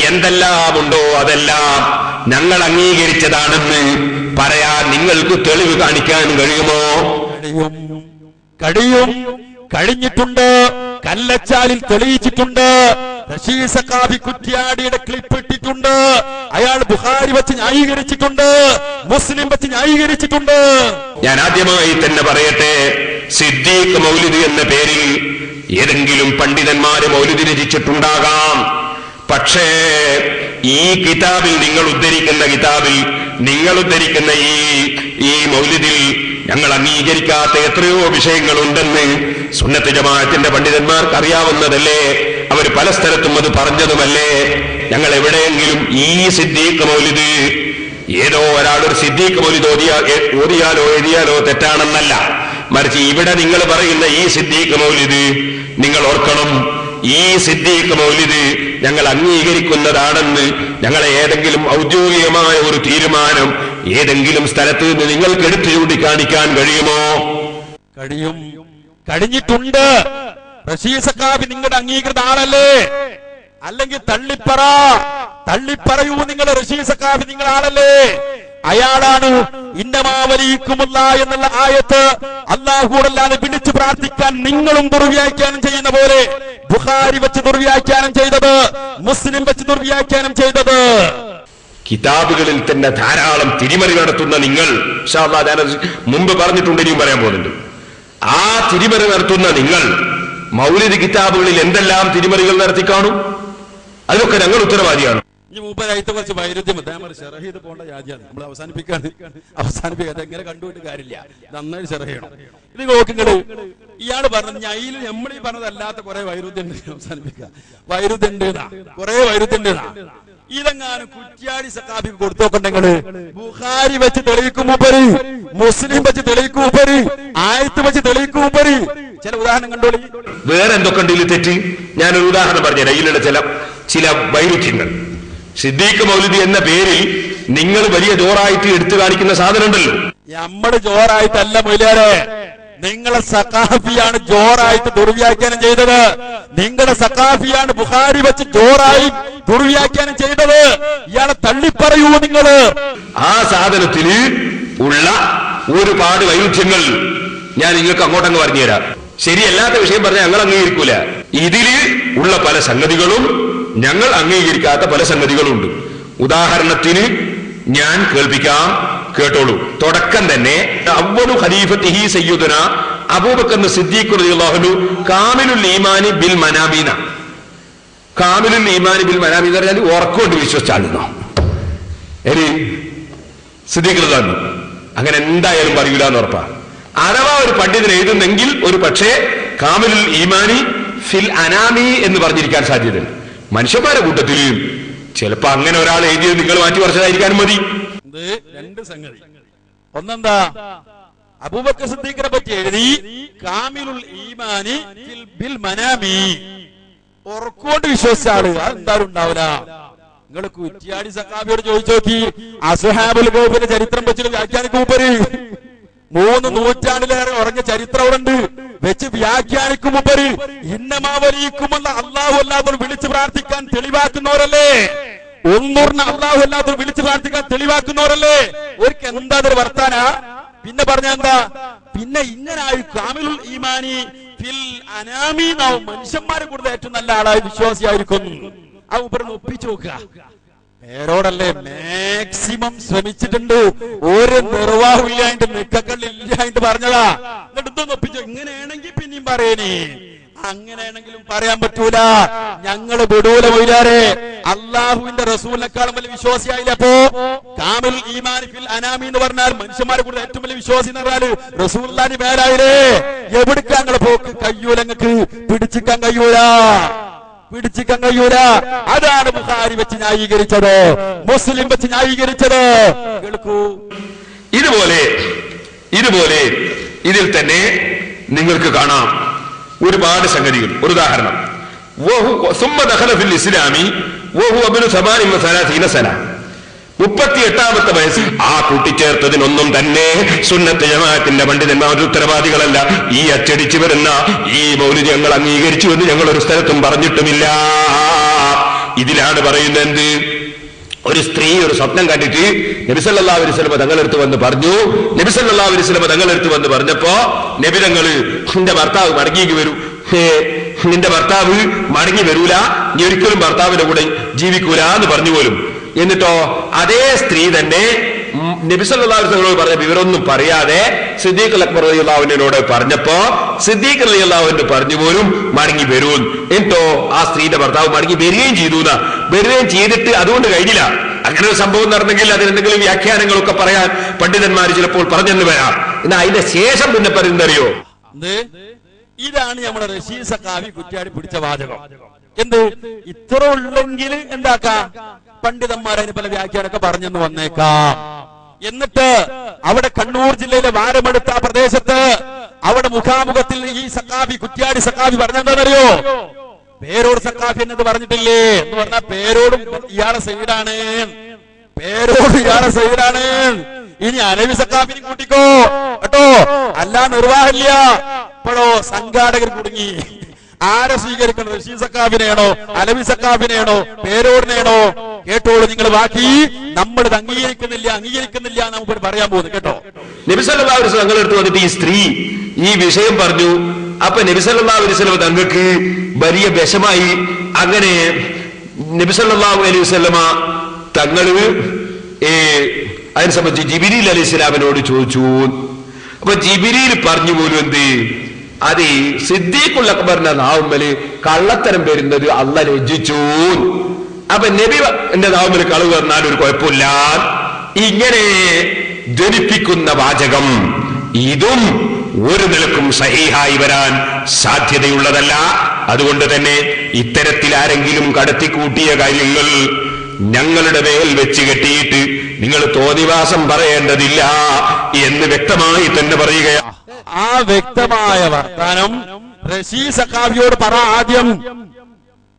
എന്തെല്ലാം ഉണ്ടോ അതെല്ലാം ഞങ്ങൾ അംഗീകരിച്ചതാണെന്ന് പറയാൻ നിങ്ങൾക്ക് തെളിവ് കാണിക്കാൻ കഴിയുമോ? കഴിഞ്ഞിട്ടുണ്ട്. കല്ലച്ചാലിൽ തെളിയിച്ചിട്ടുണ്ട്. റഷീദ് സഖാഫി കുറ്റ്യാടിയുടെ ക്ലിപ്പ് ഇട്ടിട്ടുണ്ട്. അയാൾ ബുഖാരി വെച്ച് ന്യായീകരിച്ചിട്ടുണ്ട്, മുസ്ലിം വെച്ച് ന്യായീകരിച്ചിട്ടുണ്ട്. ഞാൻ ആദ്യമായി തന്നെ പറയട്ടെ, സിദ്ദീഖ് മൗലിദ് എന്ന പേരിൽ ഏതെങ്കിലും പണ്ഡിതന്മാര് മൗലിദ് രചിച്ചിട്ടുണ്ടാകാം. പക്ഷേ ഈ കിതാബിൽ, നിങ്ങൾ ഉദ്ധരിക്കുന്ന കിതാബിൽ, നിങ്ങൾ ഉദ്ധരിക്കുന്ന ഈ മൗലിദിൽ ഞങ്ങൾ അംഗീകരിക്കാത്ത എത്രയോ വിഷയങ്ങളുണ്ടെന്ന് സുന്നത്ത് ജമാഅത്തിന്റെ പണ്ഡിതന്മാർക്ക് അറിയാവുന്നതല്ലേ? അവർ പല സ്ഥലത്തും അത് പറഞ്ഞതുമല്ലേ? ഞങ്ങൾ എവിടെയെങ്കിലും ഈ സിദ്ദീഖ് മൗലിദ്, ഏതോ ഒരാളൊരു സിദ്ദീഖ് മൗലിദ് ഓതിയാലോ എഴുതിയാലോ തെറ്റാണെന്നല്ല, മറിച്ച് ഇവിടെ നിങ്ങൾ പറയുന്ന ഈ സിദ്ദീഖ് മൗലിദ്, നിങ്ങൾ ഓർക്കണം, ഈ സിദ്ദീഖ് മൗലിദ് ഞങ്ങൾ അംഗീകരിക്കുന്നതാണെന്ന് ഞങ്ങളെ ഏതെങ്കിലും ഔദ്യോഗികമായ ഒരു തീരുമാനം ഏതെങ്കിലും സ്ഥലത്ത് നിന്ന് നിങ്ങൾക്ക് എടുത്തു ചൂണ്ടിക്കാണിക്കാൻ കഴിയുമോ? കഴിഞ്ഞിട്ടുണ്ട്. റഷീദ് സഖാഫി നിങ്ങളുടെ അംഗീകൃത ആളല്ലേ? അല്ലെങ്കിൽ തള്ളിപ്പറയൂ, നിങ്ങൾ റഷീദ് സഖാഫി നിങ്ങൾ ആളല്ലേ? അയാളാണ് ഇന്നമാ വലിയക്കുമുള്ള എന്നുള്ള ആയത്ത് അല്ലാഹുവല്ലാതെ വിളിച്ചു പ്രാർത്ഥിക്കാൻ നിങ്ങളും ദുർവ്യാഖ്യാനം ചെയ്യുന്ന പോലെ ബുഖാരി വെച്ച് ദുർവ്യാഖ്യാനം ചെയ്തത്, മുസ്ലിം വെച്ച് ദുർവ്യാഖ്യാനം ചെയ്തത്. കിതാബുകളിൽ തന്നെ ധാരാളം തിരിമറി നടത്തുന്ന നിങ്ങൾ, ഇൻഷാ അല്ലാഹ് ഞാൻ മുമ്പ് പറഞ്ഞിട്ടുണ്ട്, ഇനിയും പറയാൻ പോകുന്നുണ്ട്. ആ തിരിമറി നടത്തുന്ന നിങ്ങൾ മൗലിദ് കിതാബുകളിൽ എന്തെല്ലാം തിരിമറികൾ നടത്തി കാണും? അതിനൊക്കെ ഞങ്ങൾ ഉത്തരവാദിയാണ്. ഈ മൂപ്പരായിട്ട് കുറച്ച് വൈരുദ്ധ്യം ഷെറഹ് ചെയ്ത് പോകേണ്ട രാജ്യമാണ്. നമ്മൾ അവസാനിപ്പിക്കാൻ എങ്ങനെ കണ്ടുപോയിട്ട് കാര്യമില്ല, നന്നായി ഷെറഹ് ചെയ്യണം. ഇത് നോക്കിങ്ങള് ഇയാള് പറഞ്ഞത് ഞയിൽ നമ്മൾ ഈ പറഞ്ഞതല്ലാത്ത കുറെ വൈരുദ്ധ്യം ഉണ്ട്. അവസാനിപ്പിക്കുക, വൈരുദ്ധ്യം ഉണ്ട്, കുറെ വൈരുദ്ധ്യം ഉണ്ട്. ഇതെങ്ങാനും കുറ്റ്യാടി സഖാഫിക്ക് കൊടുത്തോക്കണ്ടെങ്കില് ബുഖാരി വെച്ച് തെളിയിക്കും മൂപ്പര്, മുസ്ലിം വെച്ച് തെളിയിക്കും മൂപ്പര്, ആയത്ത് വെച്ച് തെളിയിക്കും മൂപ്പര്. ചില ഉദാഹരണം കണ്ടോളി. വേറെ എന്തൊക്കെ ഉണ്ട് ഇതിൽ തെറ്റ്? ഞാനൊരു ഉദാഹരണം പറഞ്ഞുതരാം. ഇതിലുള്ള ചില വൈരുദ്ധ്യങ്ങൾ. സിദ്ദീഖ് മൗലിദി എന്ന പേരിൽ നിങ്ങൾ വലിയ ജോറായിട്ട് എടുത്തു കാണിക്കുന്ന സാധനം ഉണ്ടല്ലോ. നമ്മുടെ ജോറായിട്ടല്ല മൊയ്ലാരെ, നിങ്ങളെ സഖാഫിയാണ് ജോറായിട്ട് ദുർവ്യാഖ്യാനം ചെയ്തത്. നിങ്ങളുടെ സഖാഫിയാണ് ബുഖാരി വെച്ച് ജോറായി ദുർവ്യാഖ്യാനം ചെയ്തത്. ഇയാളെ തള്ളിപ്പറയൂ നിങ്ങള്. ആ സാധനത്തിന് ഉള്ള ഒരുപാട് വൈരുദ്ധ്യങ്ങൾ ഞാൻ നിങ്ങൾക്ക് അങ്ങോട്ടങ്ങ് പറഞ്ഞുതരാം. ശരിയല്ലാത്ത വിഷയം പറഞ്ഞാൽ ഞങ്ങൾ അംഗീകരിക്കൂല. ഇതില് ഉള്ള പല സംഗതികളും ഞങ്ങൾ അംഗീകരിക്കാത്ത പല സംഗതികളുണ്ട്. ഉദാഹരണത്തിന് ഞാൻ കേൾപ്പിക്കാം, കേട്ടോളൂ. തുടക്കം തന്നെ അവ്വലു ഖലീഫത്തിഹി സയ്യിദുനാ അബൂബക്കർ സിദ്ദീഖ് റളിയല്ലാഹു അൻഹു കാമിലുൽ ഈമാനി ബിൽ മനാമീന. കാമിലുൽ ഈമാനി ബിൽ മനാമീന എന്ന് പറഞ്ഞാൽ ഉറക്കൊണ്ട് വിശ്വസിച്ചാണെന്നോ സിദ്ദീഖ് റളിയല്ലാഹു അൻഹു അങ്ങനെ എന്തായാലും പറയൂല എന്ന് ഉറപ്പാ. അഥവാ ഒരു പണ്ഡിതൻ എഴുതുന്നെങ്കിൽ ഒരു പക്ഷേ കാമിലുൽ ഈമാനി ഫിൽ അനാമി എന്ന് പറഞ്ഞിരിക്കാൻ സാധ്യതയുണ്ട്. മനുഷ്യന്മാരുടെ കൂട്ടത്തിൽ ചിലപ്പോ അങ്ങനെ ഒരാൾ എഴുതിയത് നിങ്ങൾ മാറ്റി പറിച്ചതായിരിക്കാനും മതി. രണ്ട് സംഗതി. ഒന്നെന്താ, അബൂബക്കർ സിദ്ദീഖിനെ പറ്റി എഴുതി കാമിലുൽ ഈമാനി ബിൽ മനാമി, ഉറക്കോണ്ട് വിശ്വസിച്ച ആള്. അതെന്തായാലും ഉണ്ടാവില്ല. നിങ്ങൾ കുറ്റ്യാടി സഖാഫിയോട് ചോദിച്ചു നോക്കി, അസ്ഹാബുൽ കഹ്ഫിന്റെ ചരിത്രം വെച്ചിട്ട് വ്യാഖ്യാനിക്കും മൂപ്പര്. 3 നൂറ്റാണ്ടിലേറെ ഉറങ്ങിയ ചരിത്രം അവിടെ ഉണ്ട്. വെച്ച് വ്യാഖ്യാനിക്കും മൂപ്പര്. ഇന്നമാ വലിയക്കുമുള്ള അല്ലാഹു അല്ലാതെ വിളിച്ചു പ്രാർത്ഥിക്കാൻ തെളിവാക്കുന്നവരല്ലേ, ഒന്നൂറിന് അല്ലാഹു അല്ലാതെ വിളിച്ചു പ്രാർത്ഥിക്കാൻ തെളിവാക്കുന്നവരല്ലേ. ഒരിക്കൽ എന്താ ഒരു വർത്താന. പിന്നെ പറഞ്ഞ എന്താ, പിന്നെ ഇങ്ങനായി കാമിലുൽ ഈമാനി ഫിൽ അനാമി, മനുഷ്യന്മാരെ കൂടുതൽ ഏറ്റവും നല്ല ആളായി വിശ്വാസിയായിരിക്കും. ആ മൂപ്പരൊന്ന് ഒപ്പിച്ചു നോക്കുക. പേരോടല്ലേ മാക്സിമം ശ്രമിച്ചിട്ടുണ്ട്. ഒരു നിർവാഹമില്ലായിട്ട് നിക്കക്കള്ളില്ലായിട്ട് പറഞ്ഞതാ. എന്നിട്ട് ഇതൊന്നും ഒപ്പിച്ചോ. ഇങ്ങനെയാണെങ്കിൽ പിന്നെയും പറയണേ, അങ്ങനെയാണെങ്കിലും പറയാൻ പറ്റൂല. ഞങ്ങള് വിടൂല മൊയ്ലാരെ. അള്ളാഹുവിന്റെ റസൂലിനെക്കാളും വലിയ വിശ്വാസിയായില്ല. അപ്പോ കാമിൽ ഈമാനി ഫിൽ അനാമി എന്ന് പറഞ്ഞാൽ മനുഷ്യന്മാരെ കൂടെ ഏറ്റവും വലിയ വിശ്വാസി എന്ന് പറഞ്ഞാൽ റസൂലുള്ളാഹി മേലായില്ലേ. എവിടേക്കാ ഞങ്ങളെ പോക്ക്? കയ്യൂല, ഞങ്ങൾക്ക് പിടിച്ചിക്കാൻ കഴിയൂല, പിടിച്ചിക്കാൻ കഴിയൂല. അതാണ് ബുഖാരി വെച്ച് ന്യായീകരിച്ചത്, മുസ്ലിം വെച്ച് ന്യായീകരിച്ചത്. കേൾക്കൂ. ഇതുപോലെ ഇതിൽ തന്നെ നിങ്ങൾക്ക് കാണാം ഒരുപാട് സംഗതികൾ. ഒരു ഉദാഹരണം, 38ാമത്തെ വയസ്സിൽ ആ കൂട്ടിച്ചേർത്തതിനൊന്നും തന്നെ സുന്നത്ത് ജമാഅത്തിന്റെ പണ്ഡിതന്മാർ ഉത്തരവാദികളല്ല. ഈ അച്ചടിച്ചു വരുന്ന ഈ മൗലിദ് ഞങ്ങൾ അംഗീകരിച്ചു എന്ന് ഞങ്ങൾ ഒരു സ്ഥലത്തും പറഞ്ഞിട്ടുമില്ല. ഇതിലാണ് പറയുന്നത് എന്ത്, ഒരു സ്ത്രീ ഒരു സ്വപ്നം കണ്ടിട്ട് നബി സല്ലല്ലാഹു അലൈഹി വസല്ലം തങ്ങളെടുത്ത് വന്ന് പറഞ്ഞു. നബി സല്ലല്ലാഹു അലൈഹി വസല്ലം തങ്ങളെടുത്ത് വന്ന് പറഞ്ഞപ്പോ നബി തങ്ങൾ, നിന്റെ ഭർത്താവ് മടങ്ങിക്ക് വരൂ, നിന്റെ ഭർത്താവ് മടങ്ങി വരൂല, നീ ഒരിക്കലും ഭർത്താവിന്റെ കൂടെ ജീവിക്കൂല എന്ന് പറഞ്ഞു പോലും. എന്നിട്ടോ അതേ സ്ത്രീ തന്നെ നബി സല്ലല്ലാഹു അലൈഹി വസല്ലം പറഞ്ഞ വിവരമൊന്നും പറയാതെ സിദ്ദീഖ് അക്ബർ റളിയല്ലാഹു അൻഹുവിനോട് പറഞ്ഞപ്പോ സിദ്ദീഖ് റളിയല്ലാഹു അൻഹു പറഞ്ഞു പോലും മടങ്ങി വരൂ. എന്നിട്ടോ ആ സ്ത്രീയുടെ ഭർത്താവ് മടങ്ങി വരികയും ചെയ്തു. വരികയും ചെയ്തിട്ട് അതുകൊണ്ട് കഴിഞ്ഞില്ല. അങ്ങനെ ഒരു സംഭവം നടന്നെങ്കിൽ അതിനെന്തെങ്കിലും വ്യാഖ്യാനങ്ങളൊക്കെ പറയാൻ പണ്ഡിതന്മാർ ചിലപ്പോൾ പറഞ്ഞെന്ന് വരാം. എന്നാൽ അതിന്റെ ശേഷം പിന്നെ പറയുന്നറിയോ, ഇതാണ് നമ്മുടെ റഷീദ് സഖാഫി കുറ്റ്യാടി പിടിച്ച വാചകം. എന്ത് ഇത്ര ഉള്ളെങ്കിൽ എന്താക്കാം, പണ്ഡിതന്മാർ അതിന് പല വ്യാഖ്യാനമൊക്കെ പറഞ്ഞെന്ന് വന്നേക്കാം. എന്നിട്ട് അവിടെ കണ്ണൂർ ജില്ലയിലെ വാരമെടുത്ത ആ പ്രദേശത്ത് അവിടെ മുഖാമുഖത്തിൽ ഈ സഖാഫി കുറ്റ്യാടി സഖാഫി പറഞ്ഞെന്താണെന്നറിയോ, പേരോട് സഖാഫി എന്നത് പറഞ്ഞിട്ടില്ലേ എന്ന് പറഞ്ഞാൽ പേരോടും ഇയാളെ സൈഡാണ്, പേരോട് ഇയാളെ സൈഡാണ്. ഇനി അലവി സഖാഫിനെ കൂട്ടിക്കോ കേട്ടോ, അല്ല നിർവാഹമില്ല. ഇപ്പോഴോ സംഘാടകർ കുടുങ്ങി. ആരെ സ്വീകരിക്കണം? റഷീദ് സക്കാഫിനെയാണോ അലവി സക്കാഫിനെയാണോ പേരോടിനെയാണോ? കേട്ടോളൂ നിങ്ങൾ. ബാക്കി നമ്മൾ ഇത് അംഗീകരിക്കുന്നില്ല നമുക്ക് പറയാൻ പോകുന്നു. കേട്ടോ, നബി സല്ലല്ലാഹു അലൈഹി വസല്ലം തങ്ങളുടെ അടുത്ത് വന്നിട്ട് ഈ സ്ത്രീ ഈ വിഷയം പറഞ്ഞു. അപ്പൊ നബി സല്ലല്ലാഹു അലൈഹി വസല്ലം തങ്ങൾക്ക് വലിയ വിഷമായി. അങ്ങനെ നബി സല്ലല്ലാഹു അലൈഹി വസല്ലമ തങ്ങള് അതിനെ സംബന്ധിച്ച് ജിബ്രീൽ അലൈഹിസ്സലാമിനോട് ചോദിച്ചു. അപ്പൊ ജിബ്രീൽ പറഞ്ഞു പോലും എന്ത്, അത് സിദ്ദീഖുൽ അക്ബറിന്റെ നാവുമ്മല് കള്ളത്തരം വരുന്നത് അള്ളാഹ് രചിച്ചു. അപ്പൊ നബി എന്റെ നാവുമ്മല് കളവ് പറഞ്ഞാൽ ഒരു കുഴപ്പമില്ല. ഇങ്ങനെ ധ്വനിപ്പിക്കുന്ന വാചകം ഇതും ഒരു നിലക്കും സഹീഹായി വരാൻ സാധ്യതയുള്ളതല്ല. അതുകൊണ്ട് തന്നെ ഇത്തരത്തിൽ ആരെങ്കിലും കടത്തിക്കൂട്ടിയ കാര്യങ്ങൾ ഞങ്ങളുടെ മേൽ വെച്ച് കെട്ടിയിട്ട് നിങ്ങൾ തോന്നിവാസം പറയേണ്ടതില്ല എന്ന് വ്യക്തമായി തന്നെ പറയുകയാണ്. ആ വ്യക്തമായ വർത്താനം റഷീദ് സഖാഫിയോട് പറ. ആദ്യം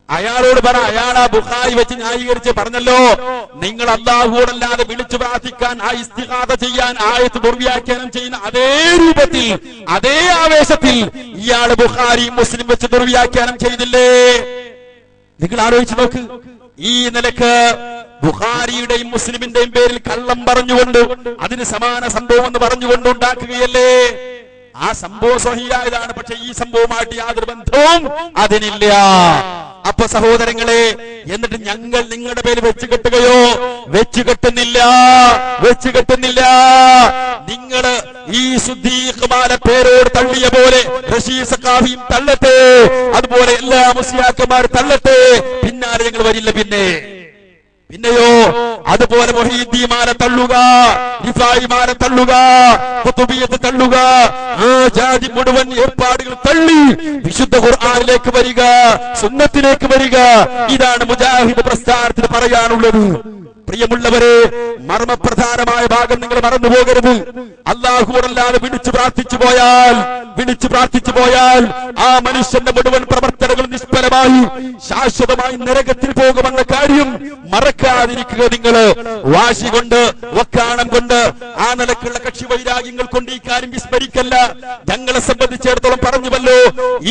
അയാളോട് പറ. അയാൾ ആ ബുഖാരി വെച്ച് ന്യായീകരിച്ച് പറഞ്ഞല്ലോ, നിങ്ങൾ അല്ലാഹുവോടല്ലാതെ വിളിച്ചു പ്രാർത്ഥിക്കാൻ, ആ ഇസ്തിഗാഥ ചെയ്യാൻ ആയത്ത് ദുർവ്യാഖ്യാനം ചെയ്യുന്ന അതേ രൂപത്തിൽ, അതേ ആവേശത്തിൽ ഇയാള് ബുഖാരി മുസ്ലിം വെച്ച് ദുർവ്യാഖ്യാനം ചെയ്തില്ലേ? നിങ്ങൾ ആലോചിച്ച് നോക്ക്. ഈ നിലക്ക് ബുഖാരിയുടെയും മുസ്ലിമിന്റെയും പേരിൽ കള്ളം പറഞ്ഞുകൊണ്ട് അതിന് സമാന സംഭവം എന്ന് പറഞ്ഞുകൊണ്ട് ഉണ്ടാക്കുകയല്ലേ? ആ സംഭവം സ്വഹീഹായതാണ്. പക്ഷെ ഈ സംഭവമായിട്ട് യാതൊരു ബന്ധവും അതിനില്ല. അപ്പൊ സഹോദരങ്ങളെ, എന്നിട്ട് ഞങ്ങൾ നിങ്ങളുടെ പേര് വെച്ച് കെട്ടുകയോ? വെച്ച് കെട്ടുന്നില്ല. നിങ്ങള് ഈ സുദ്ദീഖ്മാരെ പേരോട് തള്ളിയ പോലെ റഷീദ് സഖാഫിയും തള്ളട്ടെ, അതുപോലെ എല്ലാ മുസ്ലിയാക്കന്മാരും തള്ളട്ടെ, പിന്നാലെ ഞങ്ങൾ വരില്ല. പിന്നെയോ അതുപോലെ മുഹീദ്ദീമാരെ തള്ളുക, റിഫായിമാരെ തള്ളുക, ഖുതുബിയ്യത്ത് തള്ളുക, ആ ജാതി മുഴുവൻ ഏർപ്പാടുകൾ തള്ളി വിശുദ്ധ ഖുർആനിലേക്ക് വരിക, സുന്നത്തിലേക്ക് വരിക. ഇതാണ് മുജാഹിദ് പ്രസ്ഥാനത്തിന് പറയാനുള്ളത്. പ്രിയമുള്ളവരെ, മർമ്മപ്രധാനമായ ഭാഗം നിങ്ങൾ മറന്നു പോകരുത്. അല്ലാഹുവോടല്ലാതെ വിളിച്ചു പ്രാർത്ഥിച്ചു പോയാൽ ആ മനുഷ്യന്റെ മുഴുവൻ പ്രവർത്തനങ്ങൾ നിഷ്ഫലമായി ശാശ്വതമായി നരകത്തിൽ പോകുമെന്ന കാര്യം മറക്കാതിരിക്കുക. നിങ്ങൾ വാശി കൊണ്ട്, വക്കാണം കൊണ്ട്, ആ നിലക്കുള്ള കക്ഷി വൈരാഗ്യങ്ങൾ കൊണ്ട് ഈ കാര്യം വിസ്മരിക്കല്ല. ഞങ്ങളെ സംബന്ധിച്ചിടത്തോളം പറഞ്ഞുവല്ലോ,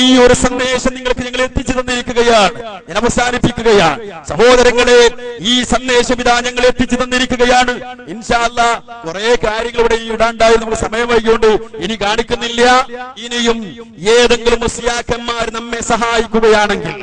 ഈ ഒരു സന്ദേശം നിങ്ങൾക്ക് ഞങ്ങൾ എത്തിച്ചു തന്നിരിക്കുകയാണ്. ഞാൻ അവസാനിപ്പിക്കുകയാണ്. സഹോദരങ്ങളെ, ഈ സന്ദേശം ഇതാ ഞങ്ങൾ എത്തിച്ചു തന്നിരിക്കുകയാണ്. ഇൻഷാ അല്ലാഹ് കുറെ കാര്യങ്ങൾ ഇവിടെ ഇടാണ്ടായി, നമുക്ക് സമയം വൈകിയോണ്ട് ഇനി കാണിക്കുന്നില്ല. ഇനിയും ഏതെങ്കിലും മുസ്ലിയാക്കന്മാർ നമ്മെ സഹായിക്കുകയാണെങ്കിൽ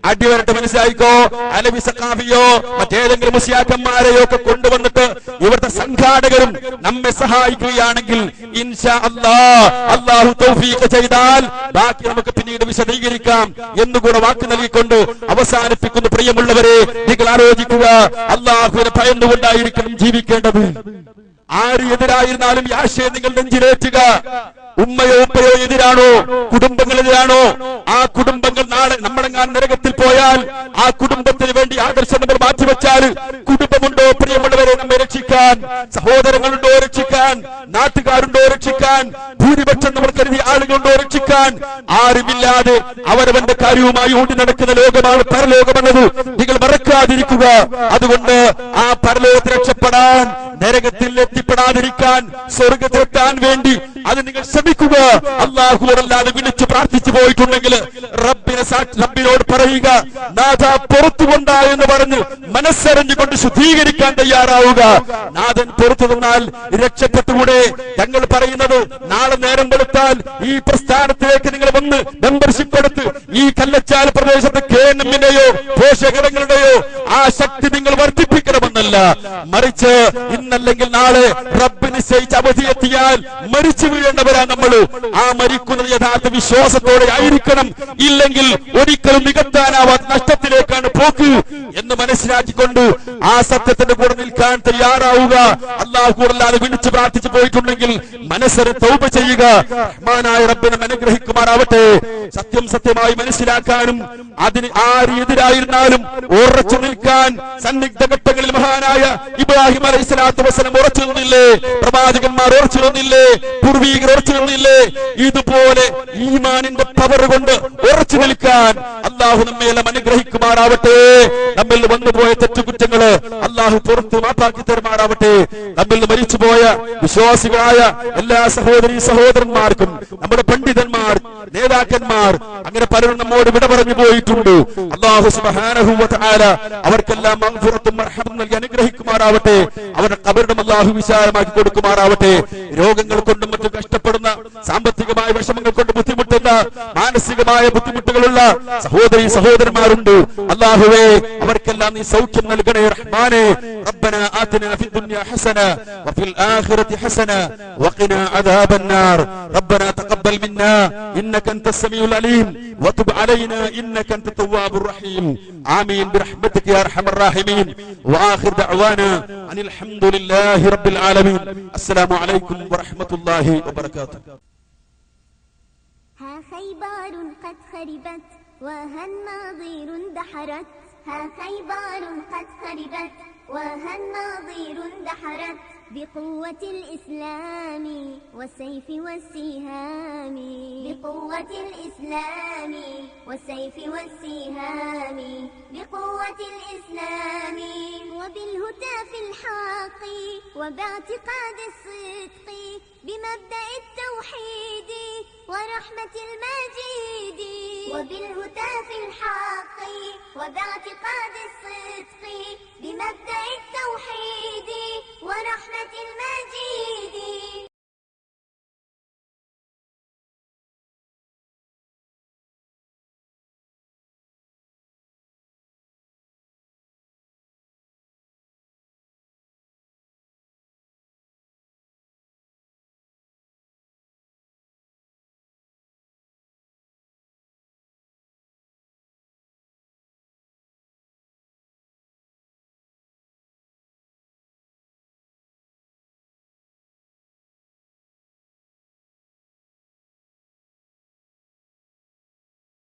അടിവരട്ട് മനസ്സിലായിക്കോ. അലവി സഖാഫിയോ മറ്റേതെങ്കിലും മുസ്ലിയാക്കന്മാരെയോ ഒക്കെ കൊണ്ടുവന്നിട്ട് ഇവിടുത്തെ സംഘാടകരും നമ്മെ സഹായിക്കുകയാണെങ്കിൽ ഇൻഷാ അല്ലാഹ്, അല്ലാഹു തൗഫീഖ് ചെയ്താൽ ബാക്കി നമുക്ക് പിന്നീട് വിശദീകരിക്കാം എന്നുകൂടെ വാക്ക് നൽകിക്കൊണ്ട് അവസാനിപ്പിക്കുന്നു. പ്രിയമുള്ളവരെ, നിങ്ങൾ ആലോചിക്കുക, അല്ലാഹുവിനെ ഭയന്നുകൊണ്ടായിരിക്കണം ജീവിക്കേണ്ടത്. ആര് എതിരായിരുന്നാലും ഈ ആശയം നിങ്ങൾ നെഞ്ചിലേറ്റുക. ഉമ്മയോ ഉപ്പയോ എതിരാണോ, കുടുംബങ്ങൾ എതിരാണോ, ആ കുടുംബങ്ങൾ നാളെ നമ്മളെങ്ങാൻ നരകത്തിൽ പോയാൽ ആ കുടുംബത്തിന് വേണ്ടി ആദർശം നമ്മൾ മാറ്റിവെച്ചാൽ കുടുംബമുണ്ടോ പ്രിയമുള്ളവരെ നമ്മെ രക്ഷിക്കാൻ? സഹോദരങ്ങളുണ്ടോ രക്ഷിക്കാൻ? നാട്ടുകാരുണ്ടോ രക്ഷിക്കാൻ? ഭൂരിപക്ഷം നമ്മൾ കരുതിയ ആളുകളുണ്ടോ രക്ഷിക്കാൻ? ആരുമില്ലാതെ അവരവന്റെ കാര്യവുമായി ഓടി നടക്കുന്ന ലോകമാണ് പരലോകമെന്നത് നിങ്ങൾ മറക്കാതിരിക്കുക. അതുകൊണ്ട് ആ പരലോകത്തിൽ രക്ഷപ്പെടാൻ, നരകത്തിൽ എത്തിപ്പെടാതിരിക്കാൻ, സ്വർഗത്തിലെത്താൻ വേണ്ടി അത് നിങ്ങൾ ശ്രമിക്കുക. അല്ലാഹുവോടല്ലാതെ വിളിച്ചു പ്രാർത്ഥിച്ചു പോയിട്ടുണ്ടെങ്കിൽ റബ്ബിനോട് പറയുക, നാഥ പുറത്തുകൊണ്ടാ എന്ന് പറഞ്ഞ് മനസ്സറിഞ്ഞുകൊണ്ട് ശുദ്ധീകരിക്കാൻ തയ്യാറാവുക. നാഥൻ പുറത്തു തന്നാൽ രക്ഷപ്പെട്ടുകൂടെ? ഞങ്ങൾ പറയുന്നത്, നാളെ നേരം വെളുത്താൽ ഈ പ്രസ്ഥാനത്തിലേക്ക് നിങ്ങൾ വന്ന് മെമ്പർഷിപ്പ് എടുത്ത് ഈ കല്ലച്ചാൽ പ്രദേശത്ത് KNM-ന്റെയോ പോഷകങ്ങളുടെയോ ആ ശക്തി നിങ്ങൾ വർദ്ധിപ്പിക്കണമെന്നല്ല, മറിച്ച് ഇന്നല്ലെങ്കിൽ നാളെ റബ്ബ് നിശ്ചയിച്ച അവധിയെത്തിയാൽ മരിച്ചു വീഴേണ്ടവരാ നമ്മൾ. ആ മരിക്കുന്നത് യഥാർത്ഥ വിശ്വാസത്തോടെ ആയിരിക്കണം. ഇല്ലെങ്കിൽ ഒരിക്കലും നികത്താനാവാത്ത നഷ്ടത്തിലേക്കാണ് പോക്ക് എന്ന് മനസ്സിലാക്കിക്കൊണ്ട് ആ സത്യത്തിന്റെ കൂടെ നിൽക്കാൻ തയ്യാറാവുക. അല്ലാഹുവോടല്ലാതെ വിളിച്ചു പ്രാർത്ഥിച്ചു പോയിട്ടുണ്ടെങ്കിൽ മനസ്സറി തൗബ ചെയ്യുക. റഹ്മാനായ റബ്ബിനെ അനുഗ്രഹിക്കുമാറാവട്ടെ. സത്യമായി മനസ്സിലാക്കാനും അതിന് ആര് എതിരായിരുന്നാലും ഉറച്ചു നിൽക്കാൻ സന്നിഗ്ധ ഘട്ടങ്ങളിൽ മഹാനായ ഇബ്രാഹിം അലൈഹിസ്സലാത്തു വസ്സലാം ഉറച്ചു നിന്നില്ലേ? പ്രവാചകന്മാർ ഉറച്ചു നിന്നില്ലേ? പൂർവീകർ ഉറച്ചു നിന്നില്ലേ? ഇതുപോലെ ഈമാനിന്റെ പവർ കൊണ്ട് ഉറച്ചു നിൽക്കാൻ അള്ളാഹു നമ്മെല്ലാം അനുഗ്രഹിക്കുമാറാവട്ടെ. നമ്മിൽ വന്നുപോയ തെറ്റുകുറ്റങ്ങള് അള്ളാഹു പുറത്ത് മാപ്പാക്കി തരുമാറാവട്ടെ. നമ്മിൽ മരിച്ചുപോയ വിശ്വാസികളായ എല്ലാ സഹോദരീ സഹോദരന്മാർക്കും നമ്മുടെ പണ്ഡിതന്മാർ, നേതാക്കന്മാർ, അങ്ങനെ പലരും നമ്മോട് വിട പറഞ്ഞു പോയിട്ടുണ്ട്. അല്ലാഹു സുബ്ഹാനഹു വ തആല അവർക്കെല്ലാം മഗ്ഫിറത്തും മർഹമത്തും നൽകി അനുഗ്രഹിക്കുമാറാവട്ടെ. അവരുടെ ഖബറിടം അല്ലാഹു വിശാലമാക്കി കൊടുക്കുമാറാവട്ടെ. രോഗങ്ങൾ കൊണ്ടും മറ്റും കഷ്ടപ്പെടുന്ന, സാമ്പത്തികമായ വിഷമങ്ങൾ കൊണ്ട് ബുദ്ധിമുട്ടുന്ന, മാനസികമായ ബുദ്ധിമുട്ടുകളുള്ള സഹോദരീ സഹോദരന്മാരുണ്ട്. അല്ലാഹുവേ, അവർക്കെല്ലാം നീ സൗഖ്യം നൽകണേ റഹ്മാനേ. റബ്ബനാ ആതിനാ ഫിദ്ദുനിയാ ഹസന വഫിൽ ആഖിറതി ഹസന വഖിനാ അദാബന്നാർ. റബ്ബനാ തഖബ്ബൽ മിന്നാ ഇന്നക അൻതസ് സമീഉൽ അലീം വതുബ് അലൈനാ ഇന്നക അൻത തവ്വാബുർ റഹീം. ആമീൻ ബിറഹ്മതിക യാ അർഹമർ റഹീമീൻ. വആഖിർ ദഅവാനാ അനിൽ ഹംദുലില്ലാഹി റബ്ബിൽ ആലമീൻ. അസ്സലാമു അലൈക്കും വറഹ്മത്തുള്ളാഹി വബറകാതുഹു. ها خيبر قد خربت وها الناظر اندحرت. ها خيبر قد خربت وها الناظر اندحرت. بقوة الإسلام والسيف والسهام. بقوة الإسلام والسيف والسهام. بقوة الإسلام وبالهتاف الحق وباعتقاد الصدق. بمبدأ التوحيد ورحمة المجيد. وبالهتاف الحق وباعتقاد الصدق. بمبدأ التوحيد ورحمة المجيد.